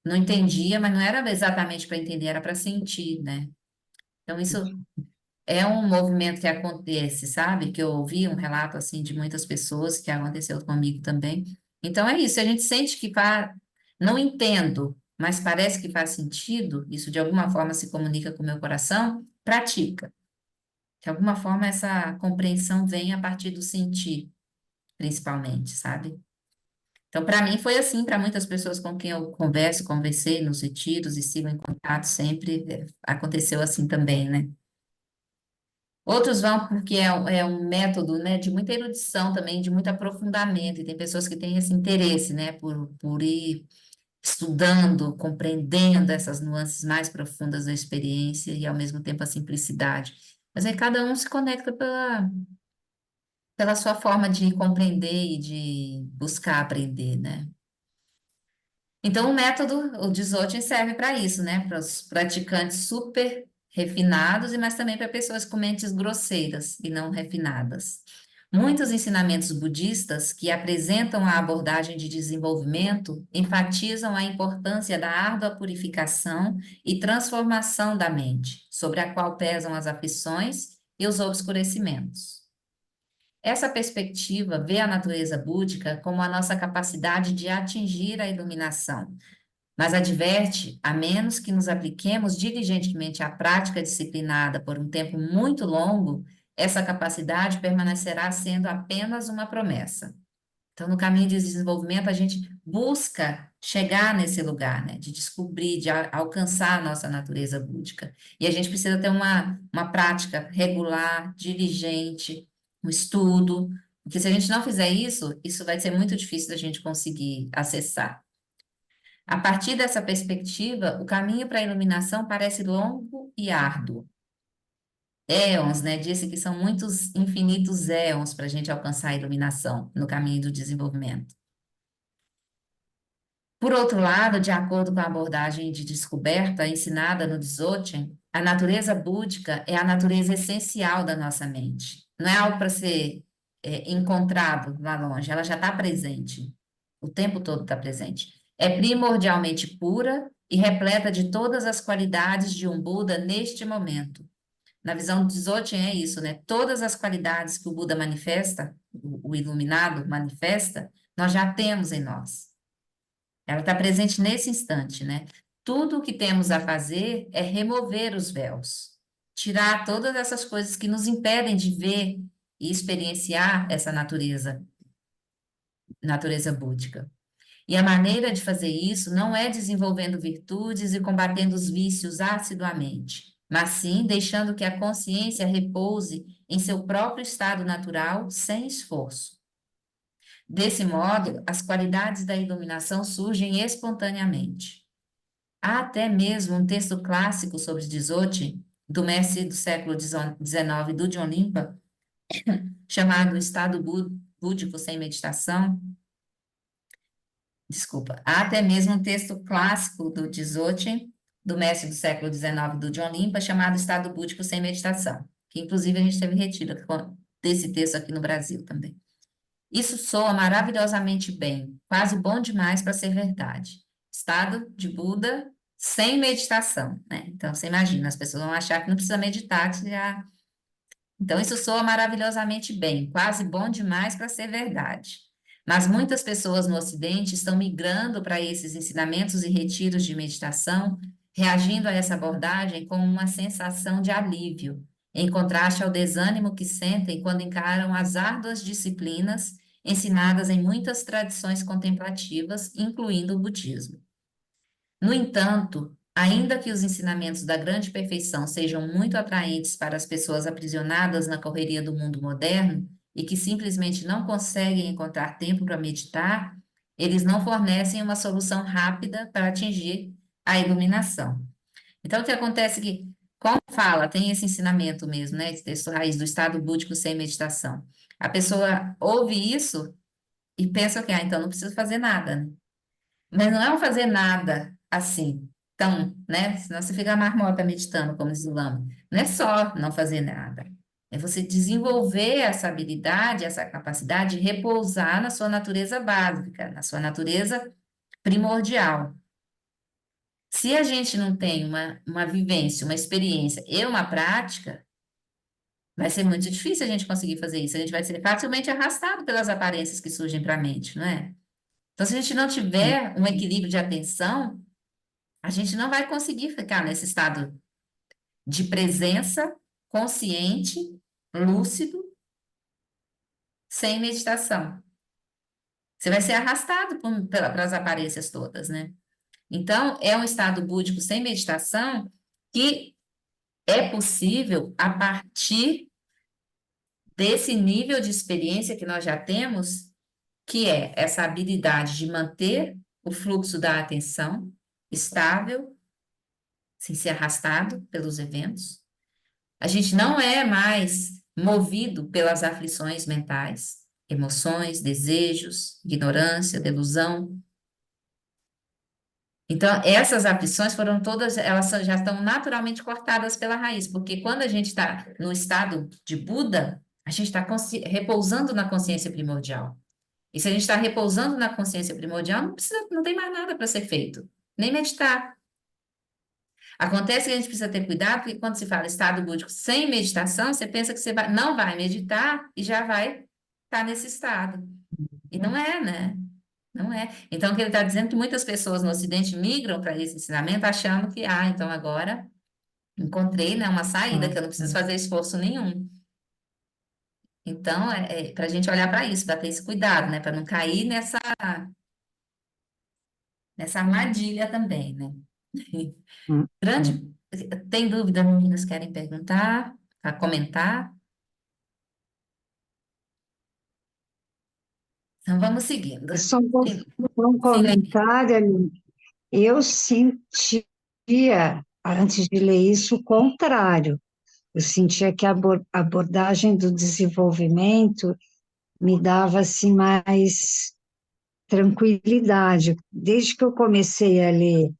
não entendia, mas não era exatamente para entender, era para sentir, né? Então isso é um movimento que acontece, sabe? Que eu ouvi um relato assim de muitas pessoas que aconteceu comigo também. Então é isso, a gente sente que não entendo, mas parece que faz sentido, isso de alguma forma se comunica com o meu coração, pratica. De alguma forma essa compreensão vem a partir do sentir, principalmente, sabe? Então, para mim foi assim, para muitas pessoas com quem eu conversei nos retiros e sigo em contato sempre, aconteceu assim também, né? Outros vão porque é um método, né, de muita erudição também, de muito aprofundamento, e tem pessoas que têm esse interesse, né, por ir estudando, compreendendo essas nuances mais profundas da experiência e, ao mesmo tempo, a simplicidade. Mas aí cada um se conecta pela sua forma de compreender e de buscar aprender, né? Então, o método, o Dzogchen serve para isso, né? Para os praticantes super refinados, mas também para pessoas com mentes grosseiras e não refinadas. Muitos ensinamentos budistas que apresentam a abordagem de desenvolvimento enfatizam a importância da árdua purificação e transformação da mente, sobre a qual pesam as aflições e os obscurecimentos. Essa perspectiva vê a natureza búdica como a nossa capacidade de atingir a iluminação, mas adverte, a menos que nos apliquemos diligentemente à prática disciplinada por um tempo muito longo, essa capacidade permanecerá sendo apenas uma promessa. Então, no caminho de desenvolvimento, a gente busca chegar nesse lugar, né, de descobrir, de alcançar a nossa natureza búdica. E a gente precisa ter uma prática regular, diligente, um estudo, porque se a gente não fizer isso, isso vai ser muito difícil da gente conseguir acessar. A partir dessa perspectiva, o caminho para a iluminação parece longo e árduo. Éons, né? Disse que são muitos infinitos éons para a gente alcançar a iluminação no caminho do desenvolvimento. Por outro lado, de acordo com a abordagem de descoberta ensinada no Dzogchen, a natureza búdica é a natureza essencial da nossa mente. Não é algo para ser encontrado lá longe, ela já está presente. O tempo todo está presente. É primordialmente pura e repleta de todas as qualidades de um Buda neste momento, Na visão de Dzogchen é isso, né? Todas as qualidades que o Buda manifesta, o iluminado manifesta, nós já temos em nós. Ela está presente nesse instante, né? Tudo o que temos a fazer é remover os véus, tirar todas essas coisas que nos impedem de ver e experienciar essa natureza búdica. E a maneira de fazer isso não é desenvolvendo virtudes e combatendo os vícios assiduamente, mas sim deixando que a consciência repouse em seu próprio estado natural, sem esforço. Desse modo, as qualidades da iluminação surgem espontaneamente. Há até mesmo um texto clássico sobre Dzogchen, do mestre do século XIX, do John Limpa, chamado Estado Búdico sem Meditação. Desculpa, há até mesmo um texto clássico do Dzogchen, do mestre do século XIX, do John Limpa, chamado Estado Búdico sem Meditação, que inclusive a gente teve retiro desse texto aqui no Brasil também. Isso soa maravilhosamente bem, quase bom demais para ser verdade. Estado de Buda sem meditação, né? Então, você imagina, as pessoas vão achar que não precisa meditar, que já... Então, isso soa maravilhosamente bem, quase bom demais para ser verdade. Mas muitas pessoas no Ocidente estão migrando para esses ensinamentos e retiros de meditação, reagindo a essa abordagem com uma sensação de alívio, em contraste ao desânimo que sentem quando encaram as árduas disciplinas ensinadas em muitas tradições contemplativas, incluindo o budismo. No entanto, ainda que os ensinamentos da grande perfeição sejam muito atraentes para as pessoas aprisionadas na correria do mundo moderno e que simplesmente não conseguem encontrar tempo para meditar, eles não fornecem uma solução rápida para atingir a iluminação. Então, o que acontece é que, como fala, tem esse ensinamento mesmo, né, esse texto raiz do estado búdico sem meditação. A pessoa ouve isso e pensa que, então não preciso fazer nada, né? Mas não é um fazer nada assim, então, né? Senão você fica marmota meditando, como diz o Lama. Não é só não fazer nada. É você desenvolver essa habilidade, essa capacidade de repousar na sua natureza básica, na sua natureza primordial. Se a gente não tem uma vivência, uma experiência e uma prática, vai ser muito difícil a gente conseguir fazer isso. A gente vai ser facilmente arrastado pelas aparências que surgem para a mente, não é? Então, se a gente não tiver um equilíbrio de atenção, a gente não vai conseguir ficar nesse estado de presença consciente, lúcido, sem meditação. Você vai ser arrastado pelas aparências todas, né? Então, é um estado búdico sem meditação que é possível a partir desse nível de experiência que nós já temos, que é essa habilidade de manter o fluxo da atenção estável, sem ser arrastado pelos eventos. A gente não é mais movido pelas aflições mentais, emoções, desejos, ignorância, delusão. Então, essas aflições foram todas, elas já estão naturalmente cortadas pela raiz, porque quando a gente está no estado de Buda, a gente está repousando na consciência primordial. E se a gente está repousando na consciência primordial, não tem mais nada para ser feito, nem meditar. Acontece que a gente precisa ter cuidado, porque quando se fala estado búdico sem meditação, você pensa que você não vai meditar e já vai estar nesse estado. E não é, né? Não é. Então, o que ele está dizendo é que muitas pessoas no Ocidente migram para esse ensinamento achando que, então agora encontrei, né, uma saída, que eu não preciso fazer esforço nenhum. Então, para a gente olhar para isso, para ter esse cuidado, né? Para não cair nessa armadilha também, né? Hum, Grande. Tem dúvida, meninas querem perguntar, comentar? Então, vamos seguindo. Só Sim, um sim, Levi. comentário, Aline. Eu sentia, antes de ler isso, o contrário. Eu sentia que a abordagem do desenvolvimento me dava assim, mais tranquilidade. Desde que eu comecei a ler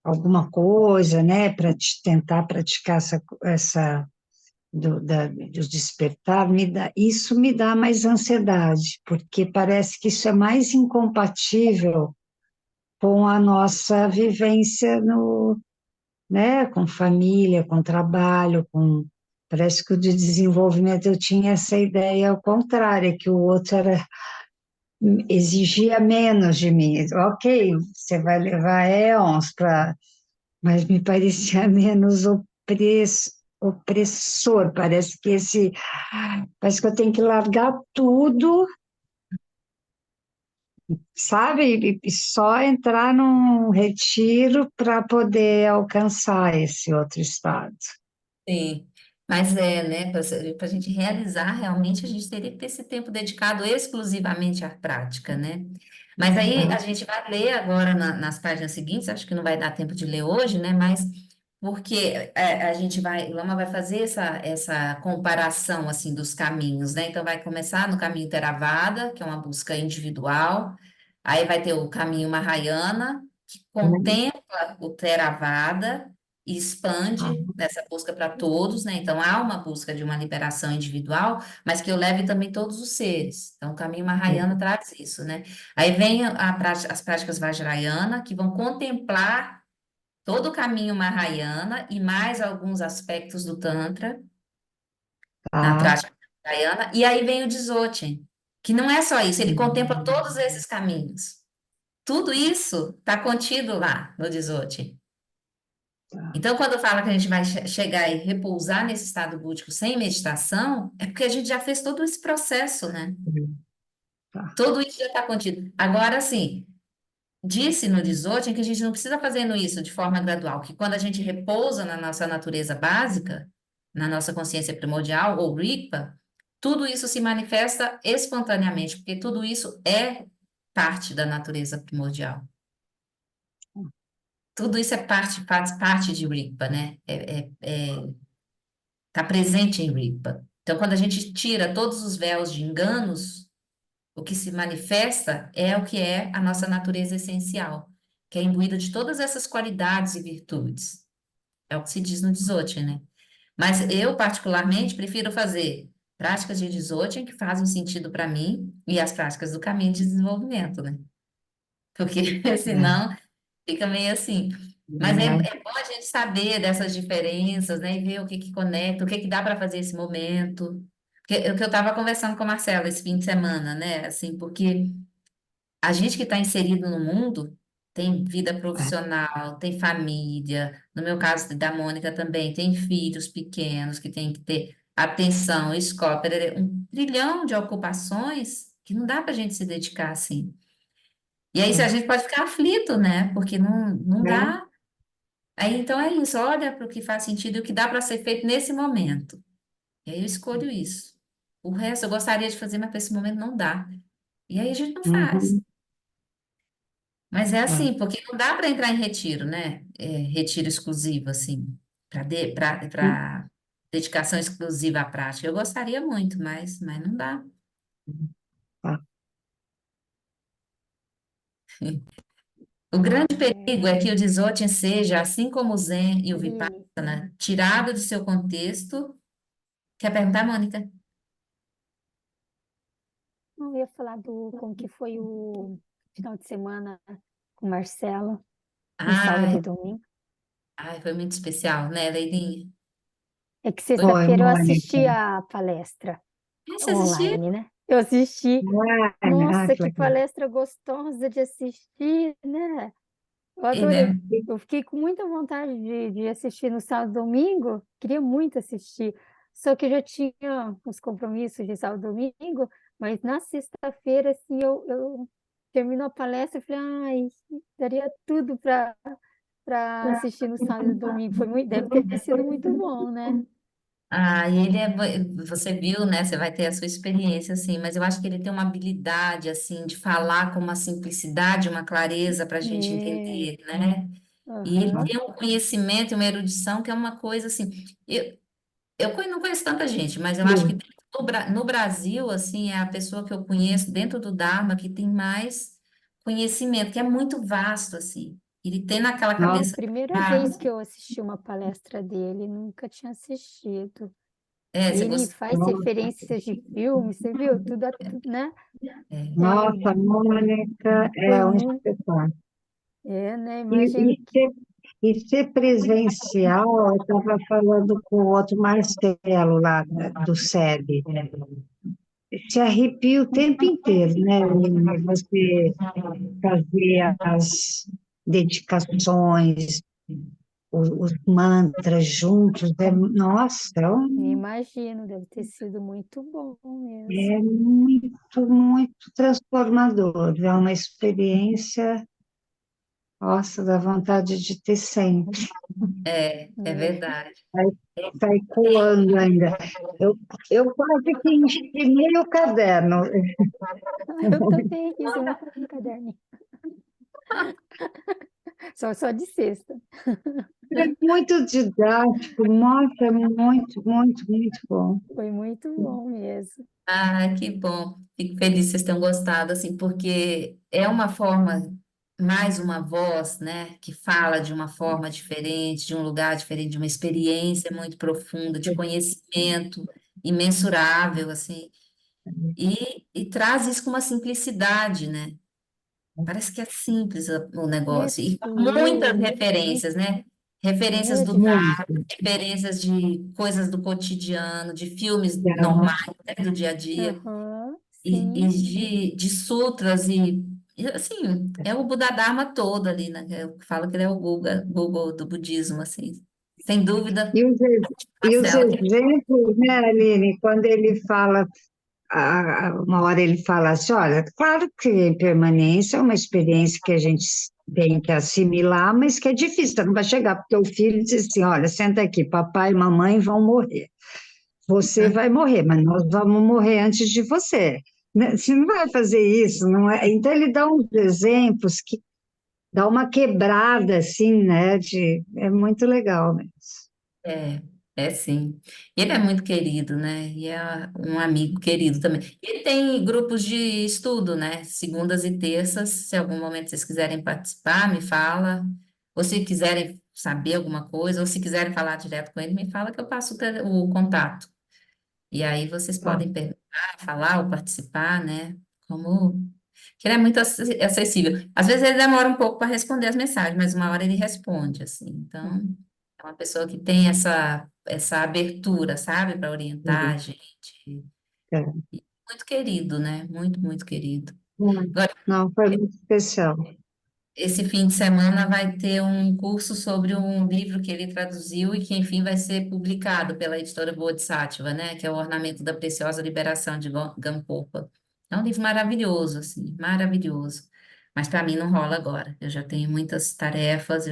alguma coisa, né, para tentar praticar essa do despertar, isso me dá mais ansiedade, porque parece que isso é mais incompatível com a nossa vivência no, né, com família, com trabalho, com Parece que o de desenvolvimento eu tinha essa ideia ao contrário, que o outro exigia menos de mim. Ok, você vai levar éons para, mas me parecia menos opressor. Parece que eu tenho que largar tudo, sabe? E só entrar num retiro para poder alcançar esse outro estado. Sim, mas né, para a gente realizar realmente, a gente teria que ter esse tempo dedicado exclusivamente à prática, né? Mas aí a gente vai ler agora nas páginas seguintes, acho que não vai dar tempo de ler hoje, né? Mas porque a gente vai, Lama vai fazer essa comparação assim dos caminhos, né? Então vai começar no caminho Theravada, que é uma busca individual, aí vai ter o caminho Mahayana, que contempla o Theravada e expande nessa busca para todos, né? Então há uma busca de uma liberação individual, mas que eu leve também todos os seres. Então o caminho Mahayana traz isso, né? Aí vem as práticas Vajrayana, que vão contemplar todo o caminho Mahayana e mais alguns aspectos do Tantra na Tá? prática Vajrayana. E aí vem o Dzogchen, que não é só isso, ele contempla todos esses caminhos. Tudo isso está contido lá no Dzogchen. Então, quando fala que a gente vai chegar e repousar nesse estado búdico sem meditação, é porque a gente já fez todo esse processo, né? Tá. Tudo isso já está contido. Agora, sim, disse no Dzogchen que a gente não precisa fazendo isso de forma gradual, que quando a gente repousa na nossa natureza básica, na nossa consciência primordial, ou Rigpa, tudo isso se manifesta espontaneamente, porque tudo isso é parte da natureza primordial. Tudo isso faz parte de Rigpa, né? Está presente em Rigpa. Então, quando a gente tira todos os véus de enganos, o que se manifesta é o que é a nossa natureza essencial, que é imbuída de todas essas qualidades e virtudes. É o que se diz no Dzogchen, né? Mas eu, particularmente, prefiro fazer práticas de Dzogchen que fazem sentido para mim e as práticas do caminho de desenvolvimento, né? Porque senão fica meio assim. Mas é bom a gente saber dessas diferenças, né? E ver o que que conecta, o que que dá para fazer esse momento. Porque, é o que eu estava conversando com a Marcela esse fim de semana, né? Assim, porque a gente que está inserido no mundo tem vida profissional, tem família. No meu caso da Mônica também, tem filhos pequenos que tem que ter atenção, escola, perere, um trilhão de ocupações que não dá para a gente se dedicar assim. E aí, se a gente pode ficar aflito, né? Porque não dá. Aí, então, é isso. Olha para o que faz sentido e o que dá para ser feito nesse momento. E aí, eu escolho isso. O resto eu gostaria de fazer, mas para esse momento não dá. E aí, a gente não faz. Uhum. Mas é Tá. assim, porque não dá para entrar em retiro, né? Retiro exclusivo, assim, para dedicação exclusiva à prática. Eu gostaria muito, mas não dá. Tá. O grande perigo é que o Dzogchen seja, assim como o Zen e o Lili, Vipassana, tirado de seu contexto. Quer perguntar, Mônica? não eu ia falar do como que foi o final de semana com o Marcelo, no sábado Ai, e domingo. ai, foi muito especial, né, Leilinha? É que Foi... Oi, sexta-feira eu Mônica. assisti a palestra Você assistiu? online, né? Eu assisti. Nossa, Que que legal. palestra gostosa de assistir, né? Eu Ele adorei. é... Eu fiquei com muita vontade de assistir no sábado e domingo. Queria muito assistir. Só que eu já tinha os compromissos de sábado e domingo, mas na sexta-feira, assim, eu termino a palestra e falei, ai, daria tudo para assistir no sábado e domingo. Foi muito, deve ter sido muito bom, né? Ah, e ele é... Você viu, né? Você vai ter a sua experiência, assim, mas eu acho que ele tem uma habilidade, assim, de falar com uma simplicidade, uma clareza para a gente É, entender, né? E ele aham, tem um conhecimento e uma erudição que é uma coisa, assim... Não conheço tanta gente, mas eu acho que no Brasil, assim, é a pessoa que eu conheço dentro do Dharma que tem mais conhecimento, que é muito vasto, assim. Ele tem naquela é a Nossa, cabeça. primeira Ah, vez que eu assisti uma palestra dele, nunca tinha assistido. E você ele gostou? faz referências de filmes, você viu? Tudo, né? É, nossa, Mônica foi é um muito, espetáculo. né? E, Imagino e que. E ser presencial, eu estava falando com o outro Marcelo lá do SEB, se arrepia o tempo inteiro, né, Aline? Você fazer as dedicações, os mantras juntos, nossa, Imagino, deve ter sido muito bom mesmo. é muito, muito transformador, é uma experiência, nossa, dá vontade de ter sempre. É É. verdade. Está ecoando ainda. Eu, eu quase que enchi meio caderno. Eu também fiz um caderninho, só de sexta. É muito didático, nossa, é muito, muito, muito bom. Foi muito bom mesmo. Ah, que bom. Fico feliz que vocês tenham gostado, assim, porque é uma forma, mais uma voz, né, que fala de uma forma diferente, de um lugar diferente, de uma experiência muito profunda, de conhecimento imensurável, assim, e traz isso com uma simplicidade, né? Parece que é simples o É negócio, e com muitas fluido, referências, né? Referências é do de Dharma, Muito. referências de coisas do cotidiano, de filmes Tá? normais, né, do dia a dia aham, e sim, de sutras e, assim, é o Buda Dharma todo ali, né? Eu falo que ele é o Google do budismo, assim. Sem dúvida, E os, e os Marcelo, que exemplos, né, Aline, quando ele fala, uma hora ele fala assim, olha, claro que a impermanência é uma experiência que a gente tem que assimilar, mas que é difícil, você não vai chegar, porque o filho diz assim, olha, senta aqui, papai e mamãe vão morrer. Você vai morrer, mas nós vamos morrer antes de você. Né? Você não vai fazer isso, não é? Então ele dá uns exemplos que dá uma quebrada assim, né? É muito legal mesmo. é, é sim. Ele é muito querido, né? E é um amigo querido também. Ele tem grupos de estudo, né? Segundas e terças. Se algum momento vocês quiserem participar, me fala. Ou se quiserem saber alguma coisa, ou se quiserem falar direto com ele, me fala que eu passo o contato. E aí vocês Tá. podem perguntar, falar ou participar, né? Como que ele é muito acessível. Às vezes ele demora um pouco para responder as mensagens, mas uma hora ele responde, assim. Então, é uma pessoa que tem essa abertura, sabe, para orientar a Uhum. gente. É. Muito querido, né? Muito, muito querido. Não, Agora, não, foi muito especial. esse fim de semana vai ter um curso sobre um livro que ele traduziu e que, enfim, vai ser publicado pela editora Bodhisattva, né? Que é o Ornamento da Preciosa Liberação de Gampopa. É um livro maravilhoso, assim, maravilhoso. Mas para mim não rola agora. Eu já tenho muitas tarefas.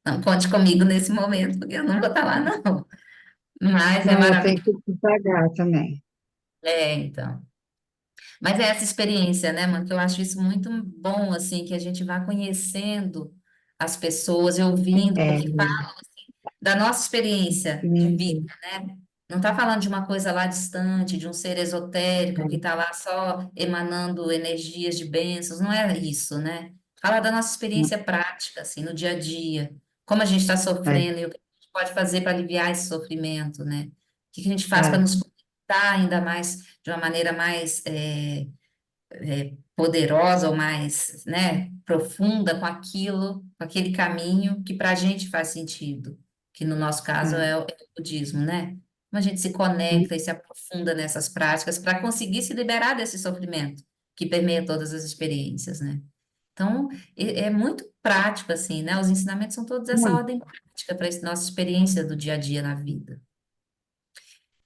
Não conte comigo nesse momento, porque eu não vou estar lá, não. Mas é Não, eu tenho maravilhoso. que te pagar também. É, então. Mas é essa experiência, né, mano, que eu acho isso muito bom, assim, que a gente vá conhecendo as pessoas e ouvindo, É, porque da nossa experiência de vida, lindo. né? Não está falando de uma coisa lá distante, de um ser esotérico que está lá só emanando energias de bênçãos, não é isso, né? Fala da nossa experiência prática, assim, no dia a dia, como a gente está É, sofrendo e o que a gente pode fazer para aliviar esse sofrimento, né? O que que a gente faz para é, nos conectar ainda mais, de uma maneira mais poderosa ou mais, né, profunda com aquilo, com aquele caminho que para a gente faz sentido, que no nosso caso é. é o budismo, né? Como a gente se conecta e se aprofunda nessas práticas para conseguir se liberar desse sofrimento que permeia todas as experiências, né? Então, é muito prático, assim, né? Os ensinamentos são todos essa Muito, ordem prática para a nossa experiência do dia a dia na vida.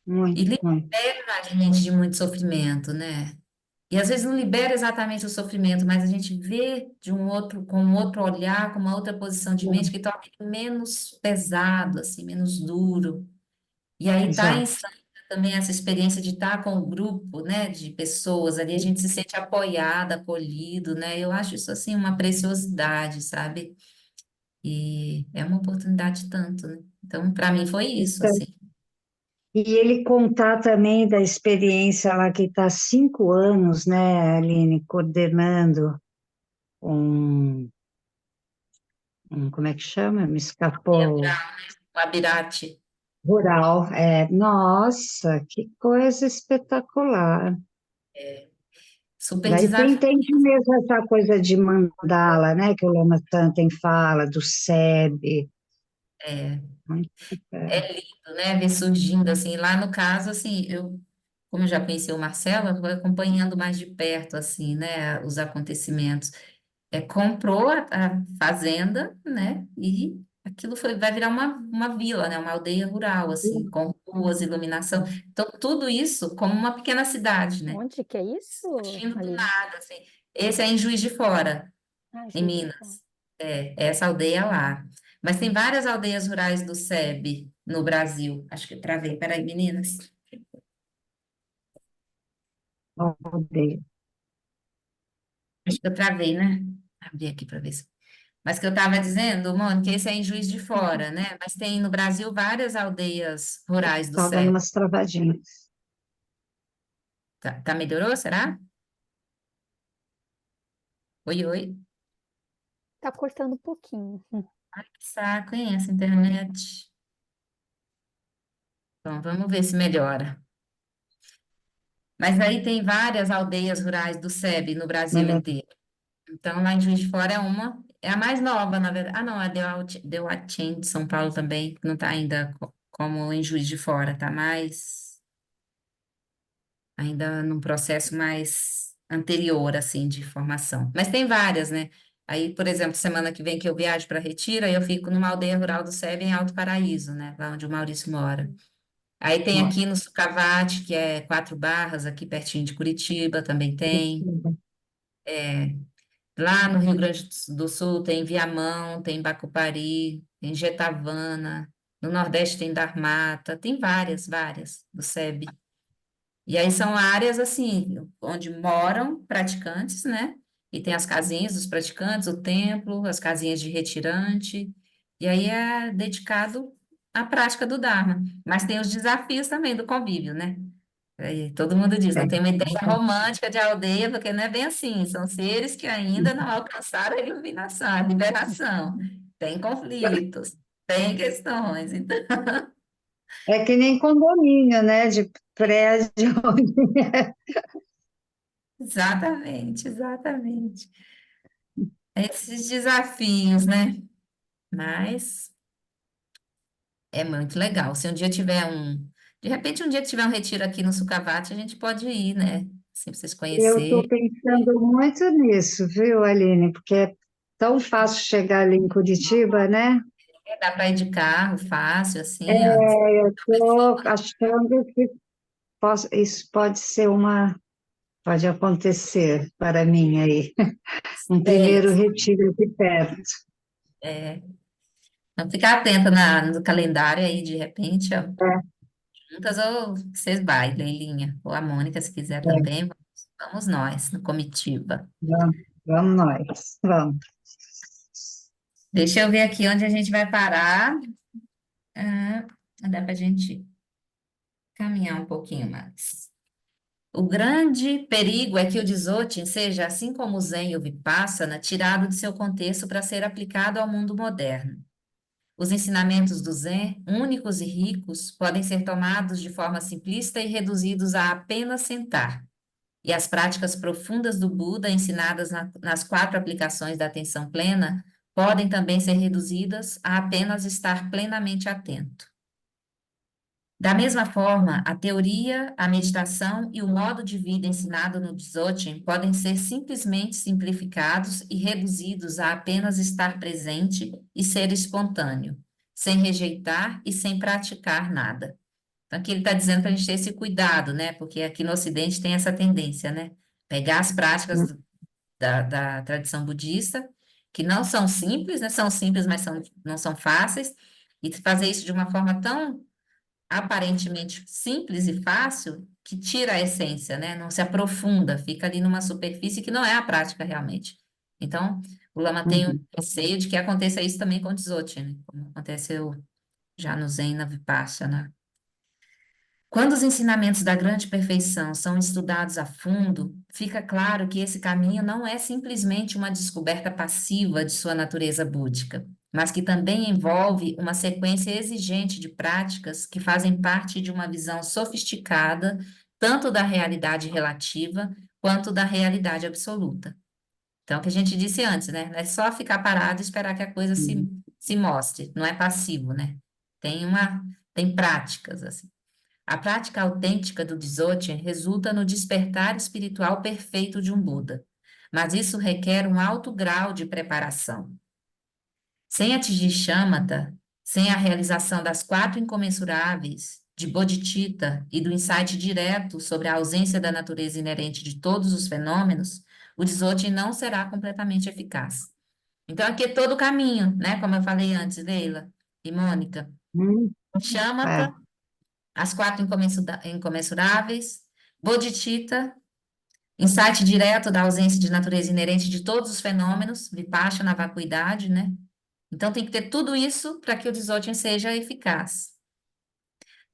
E muito, muito. libera a gente de muito sofrimento, né? E às vezes não libera exatamente o sofrimento, mas a gente vê de um outro, com um outro olhar, com uma outra posição de mente que torna ele menos pesado, assim, menos duro. E aí tá em Exato. Santos também essa experiência de estar com o grupo, né, de pessoas ali, a gente se sente apoiado, acolhido, né? Eu acho isso assim uma preciosidade, sabe? E é uma oportunidade tanto, né? Então, para mim foi isso, Então, assim. e ele contar também da experiência lá que está há 5 anos, né, Aline, coordenando um, como é que chama? Me escapou. O Abirate, Rural. É, nossa, que coisa espetacular. super Daí desafiante. tem mesmo essa coisa de mandala, né, que o Lama Tanten fala, do SEB. É, Muito é lindo, né? Ver surgindo assim. Lá no caso, assim, como eu já conheci o Marcelo, eu vou acompanhando mais de perto, assim, né? Os acontecimentos. Comprou a fazenda, né? E aquilo vai virar uma vila, né? Uma aldeia rural, assim, com ruas, iluminação. Então, tudo isso como uma pequena cidade, né? Onde que é isso, Surgindo do Aline? nada, assim. Esse é em Juiz de Fora, Ah, em Juiz de Fora. Minas. É essa aldeia lá. Mas tem várias aldeias rurais do SEB no Brasil. Acho que eu travei. Peraí, meninas. aldeia. Acho que eu travei, né? Abri aqui para ver se. Mas que eu estava dizendo, Mônica, esse é em Juiz de Fora, né? Mas tem no Brasil várias aldeias rurais do Estava SEB. numas travadinhas. Tá, melhorou, será? Oi, oi. Tá cortando um pouquinho. Ai, que saco, hein, essa internet. Bom, vamos ver se melhora. Mas aí tem várias aldeias rurais do SEB no Brasil Melhor. inteiro. Então, lá em Juiz de Fora é a mais nova, na verdade. Ah, não, a Deuatin de São Paulo também, que não está ainda como em Juiz de Fora, está ainda num processo mais anterior, assim, de formação. Mas tem várias, né? Aí, por exemplo, semana que vem que eu viajo para Retiro, aí eu fico numa aldeia rural do SEB em Alto Paraíso, né? Lá onde o Maurício mora. Aí tem Nossa, aqui no Sucavate, que é 4 Barras, aqui pertinho de Curitiba, também tem. Lá no Rio Grande do Sul tem Viamão, tem Bacupari, tem Jetavana, no Nordeste tem Darmata, tem várias do SEB. E aí são áreas assim, onde moram praticantes, né? E tem as casinhas dos praticantes, o templo, as casinhas de retirante, e aí é dedicado à prática do Dharma. Mas tem os desafios também do convívio, né? Aí todo mundo diz, não é. tem uma ideia romântica de aldeia, porque não é bem assim, são seres que ainda não alcançaram a iluminação, a liberação. Tem conflitos, tem questões, então, É que nem condomínio, né? De prédio. exatamente. Esses desafios, né? Mas é muito legal. Se um dia tiver de repente um dia tiver um retiro aqui no Sucavati, a gente pode ir, né? Assim, pra vocês Eu estou conhecerem. pensando muito nisso, viu, Aline? Porque é tão fácil chegar ali em Curitiba, né? Dá para ir de carro fácil, assim, ó. Eu estou achando que isso pode ser pode acontecer para mim aí. Um primeiro Ideias. retiro aqui perto. É, então, ficar atenta no calendário aí, de repente, ó, É, juntas ou vocês vai, Leilinha, ou a Mônica, se quiser é, também, vamos nós, na comitiva. vamos nós, vamos. Deixa eu ver aqui onde a gente vai parar. Ah, dá para a gente caminhar um pouquinho mais. O grande perigo é que o Dzogchen seja, assim como o Zen e o Vipassana, tirado de seu contexto para ser aplicado ao mundo moderno. Os ensinamentos do Zen, únicos e ricos, podem ser tomados de forma simplista e reduzidos a apenas sentar. E as práticas profundas do Buda, ensinadas nas 4 aplicações da atenção plena, podem também ser reduzidas a apenas estar plenamente atento. Da mesma forma, a teoria, a meditação e o modo de vida ensinado no Dzogchen podem ser simplesmente simplificados e reduzidos a apenas estar presente e ser espontâneo, sem rejeitar e sem praticar nada. Então, aqui ele está dizendo para a gente ter esse cuidado, né? Porque aqui no Ocidente tem essa tendência, né? Pegar as práticas da tradição budista, que não são simples, né? São simples, mas não são fáceis, e fazer isso de uma forma tão aparentemente simples e fácil que tira a essência, né? Não se aprofunda, fica ali numa superfície que não é a prática realmente. Então, o Lama tem um Uhum. receio de que aconteça isso também com o Dzogchen, né? Como aconteceu já no Zen e na Vipassana. Quando os ensinamentos da grande perfeição são estudados a fundo, fica claro que esse caminho não é simplesmente uma descoberta passiva de sua natureza búdica, mas que também envolve uma sequência exigente de práticas que fazem parte de uma visão sofisticada, tanto da realidade relativa quanto da realidade absoluta. Então, o que a gente disse antes, né? Não é só ficar parado e esperar que a coisa se se mostre, não é passivo, né? Tem práticas, assim. A prática autêntica do Dzogchen resulta no despertar espiritual perfeito de um Buda, mas isso requer um alto grau de preparação. Sem atingir Shamatha, sem a realização das 4 incomensuráveis, de Bodhicitta e do insight direto sobre a ausência da natureza inerente de todos os fenômenos, o Dzogchen não será completamente eficaz. Então, aqui é todo o caminho, né? Como eu falei antes, Leila e Mônica. Hum, Shamatha, as 4 incomensuráveis, Bodhicitta, insight direto da ausência de natureza inerente de todos os fenômenos, Vipassana, vacuidade, né? Então, tem que ter tudo isso para que o Dzogchen seja eficaz.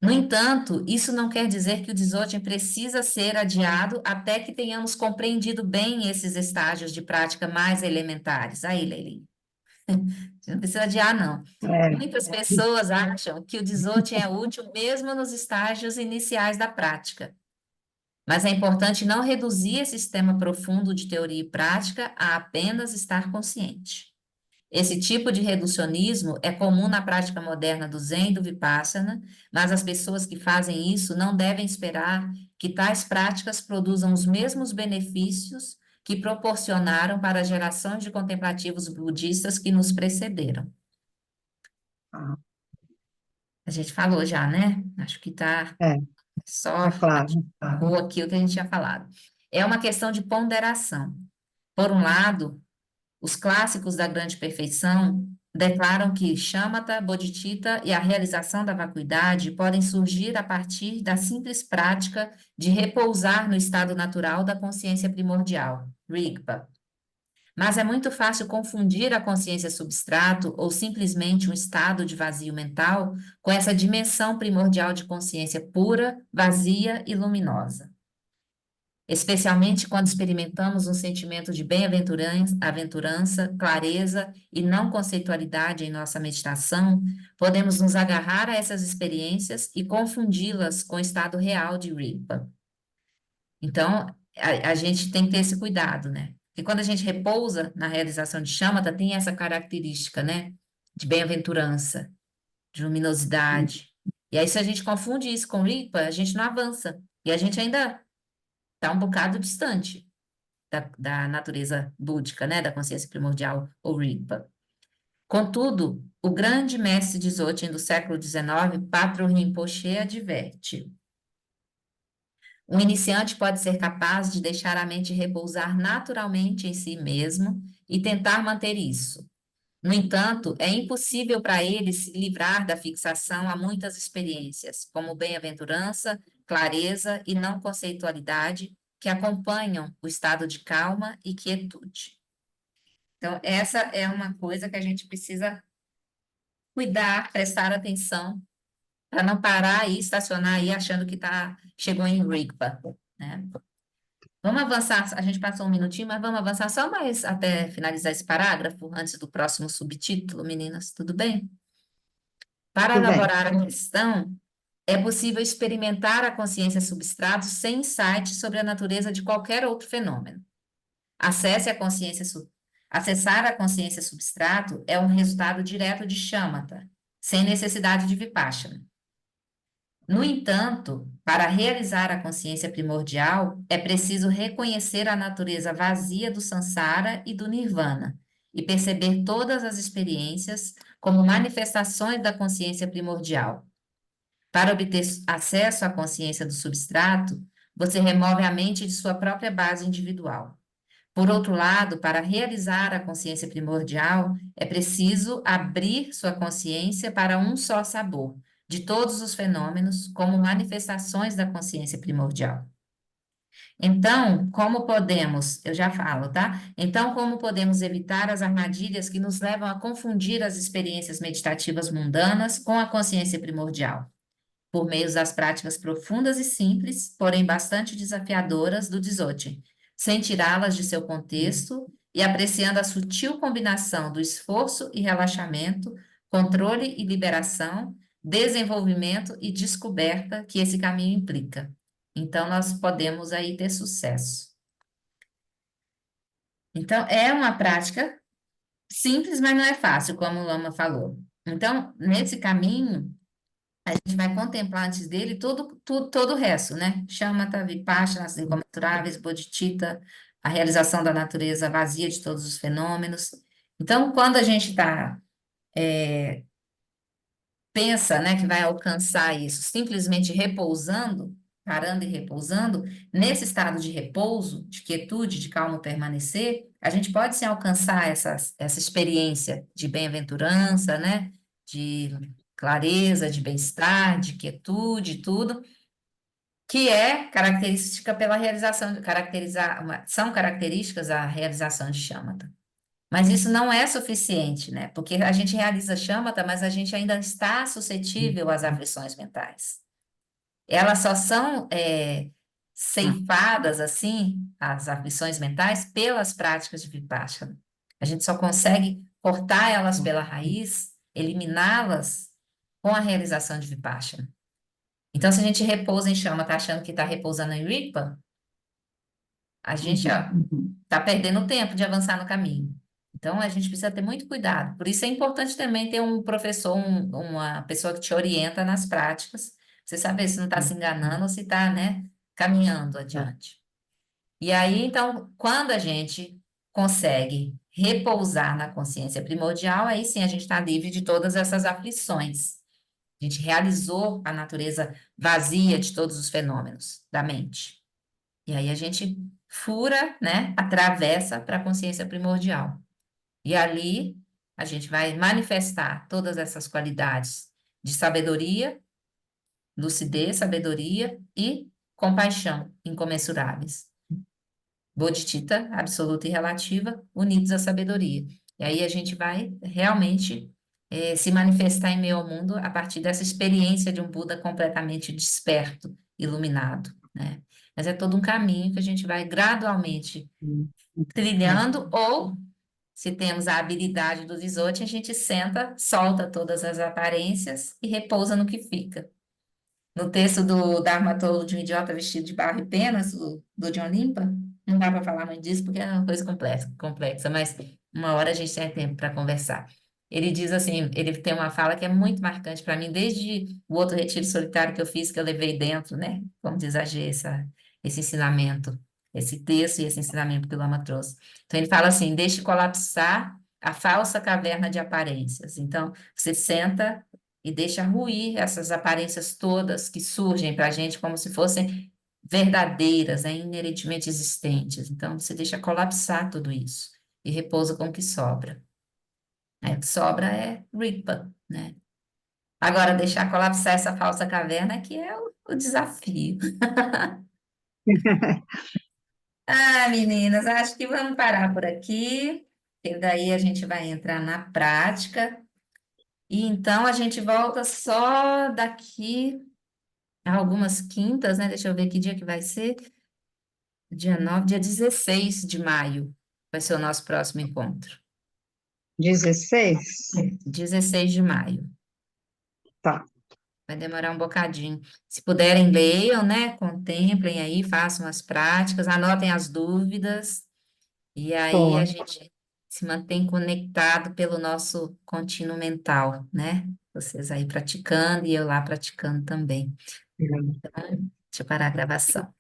No entanto, isso não quer dizer que o Dzogchen precisa ser adiado até que tenhamos compreendido bem esses estágios de prática mais elementares. Aí, Leilinha, você não precisa adiar, não. é, Muitas pessoas acham que o Dzogchen é útil mesmo nos estágios iniciais da prática. Mas é importante não reduzir esse sistema profundo de teoria e prática a apenas estar consciente. Esse tipo de reducionismo é comum na prática moderna do Zen e do Vipassana, mas as pessoas que fazem isso não devem esperar que tais práticas produzam os mesmos benefícios que proporcionaram para as gerações de contemplativos budistas que nos precederam. ah, A gente falou já, né? Acho que está é, só tá claro. ou aqui o que a gente tinha falado. É uma questão de ponderação. Por um lado, os clássicos da grande perfeição declaram que Shamatha, Bodhicitta e a realização da vacuidade podem surgir a partir da simples prática de repousar no estado natural da consciência primordial, Rigpa. Mas é muito fácil confundir a consciência substrato ou simplesmente um estado de vazio mental com essa dimensão primordial de consciência pura, vazia e luminosa. Especialmente quando experimentamos um sentimento de bem-aventurança, clareza e não conceitualidade em nossa meditação, podemos nos agarrar a essas experiências e confundi-las com o estado real de Rigpa. Então, a gente tem que ter esse cuidado, né? Porque quando a gente repousa na realização de Shamatha, tem essa característica, né? De bem-aventurança, de luminosidade. E aí, se a gente confunde isso com Rigpa, a gente não avança. E a gente ainda está um bocado distante da natureza búdica, né, da consciência primordial, ou Rigpa. Contudo, o grande mestre Dzogchen do século XIX, Patrul Rinpoche, adverte: um iniciante pode ser capaz de deixar a mente repousar naturalmente em si mesmo e tentar manter isso. No entanto, é impossível para ele se livrar da fixação a muitas experiências, como bem-aventurança, clareza e não conceitualidade, que acompanham o estado de calma e quietude. Então, essa é uma coisa que a gente precisa cuidar, prestar atenção, para não parar e estacionar aí achando que chegou em Rigpa, né? Vamos avançar, a gente passou um minutinho, mas vamos avançar só mais até finalizar esse parágrafo, antes do próximo subtítulo, meninas, tudo bem? Para Tudo bem. elaborar a questão, é possível experimentar a consciência substrato sem insight sobre a natureza de qualquer outro fenômeno. Acessar a consciência substrato é um resultado direto de Shamatha, sem necessidade de Vipassana. No entanto, para realizar a consciência primordial, é preciso reconhecer a natureza vazia do samsara e do nirvana, e perceber todas as experiências como manifestações da consciência primordial. Para obter acesso à consciência do substrato, você remove a mente de sua própria base individual. Por outro lado, para realizar a consciência primordial, é preciso abrir sua consciência para um só sabor, de todos os fenômenos, como manifestações da consciência primordial. Então, como podemos, eu já falo, tá? Então, como podemos evitar as armadilhas que nos levam a confundir as experiências meditativas mundanas com a consciência primordial? Por meio das práticas profundas e simples, porém bastante desafiadoras do Dzogchen, sem tirá-las de seu contexto e apreciando a sutil combinação do esforço e relaxamento, controle e liberação, desenvolvimento e descoberta que esse caminho implica. Então, nós podemos aí ter sucesso. Então, é uma prática simples, mas não é fácil, como o Lama falou. Então, nesse caminho, a gente vai contemplar antes dele todo o resto, né? Shamatha, Vipassana, as incomensuráveis, Bodhicitta, a realização da natureza vazia de todos os fenômenos. Então, quando a gente pensa, né, que vai alcançar isso simplesmente repousando, parando e repousando, nesse estado de repouso, de quietude, de calmo permanecer, a gente pode sim alcançar essa experiência de bem-aventurança, né, de clareza, de bem-estar, de quietude, tudo, que é característica pela realização, são características da realização de shamatha. Mas isso não é suficiente, né? Porque a gente realiza shamatha, mas a gente ainda está suscetível às aflições mentais. Elas só são ceifadas, assim, as aflições mentais, pelas práticas de Vipassana. A gente só consegue cortar elas pela raiz, eliminá-las com a realização de Vipassana. Então, se a gente repousa em shamatha achando que está repousando em Rigpa, a gente está perdendo tempo de avançar no caminho. Então, a gente precisa ter muito cuidado. Por isso é importante também ter um professor, uma pessoa que te orienta nas práticas, você saber se não está se enganando ou se está, né, caminhando adiante. E aí, então, quando a gente consegue repousar na consciência primordial, aí sim a gente está livre de todas essas aflições. A gente realizou a natureza vazia de todos os fenômenos da mente. E aí a gente fura, né, atravessa para a consciência primordial. E ali a gente vai manifestar todas essas qualidades de sabedoria, lucidez, sabedoria e compaixão incomensuráveis. Bodhicitta, absoluta e relativa, unidos à sabedoria. E aí a gente vai realmente se manifestar em meio ao mundo a partir dessa experiência de um Buda completamente desperto, iluminado, né? Mas é todo um caminho que a gente vai gradualmente trilhando, ou, se temos a habilidade do Visote, a gente senta, solta todas as aparências e repousa no que fica. No texto do Dharma de um idiota vestido de barro e penas, do John Limpa, não dá para falar muito disso porque é uma coisa complexa, mas uma hora a gente tem tempo para conversar. Ele diz assim, ele tem uma fala que é muito marcante para mim, desde o outro retiro solitário que eu fiz, que eu levei dentro, né? Como diz a Gê, esse ensinamento, esse texto e esse ensinamento que o Lama trouxe. Então ele fala assim, deixe colapsar a falsa caverna de aparências. Então, você senta e deixa ruir essas aparências todas que surgem para a gente como se fossem verdadeiras, né, inerentemente existentes. Então, você deixa colapsar tudo isso e repousa com o que sobra. Aí, o que sobra é Rigpa, né? Agora, deixar colapsar essa falsa caverna que é o desafio. Ah, meninas, acho que vamos parar por aqui, e daí a gente vai entrar na prática. E então a gente volta só daqui algumas quintas, né? Deixa eu ver que dia que vai ser. Dia 9, dia 16 de maio vai ser o nosso próximo encontro. 16? 16 de maio. Tá. Vai demorar um bocadinho. Se puderem, leiam, né? Contemplem aí, façam as práticas, anotem as dúvidas, e aí a Tô. gente se mantém conectado pelo nosso contínuo mental, né? Vocês aí praticando e eu lá praticando também. Então, deixa eu parar a gravação.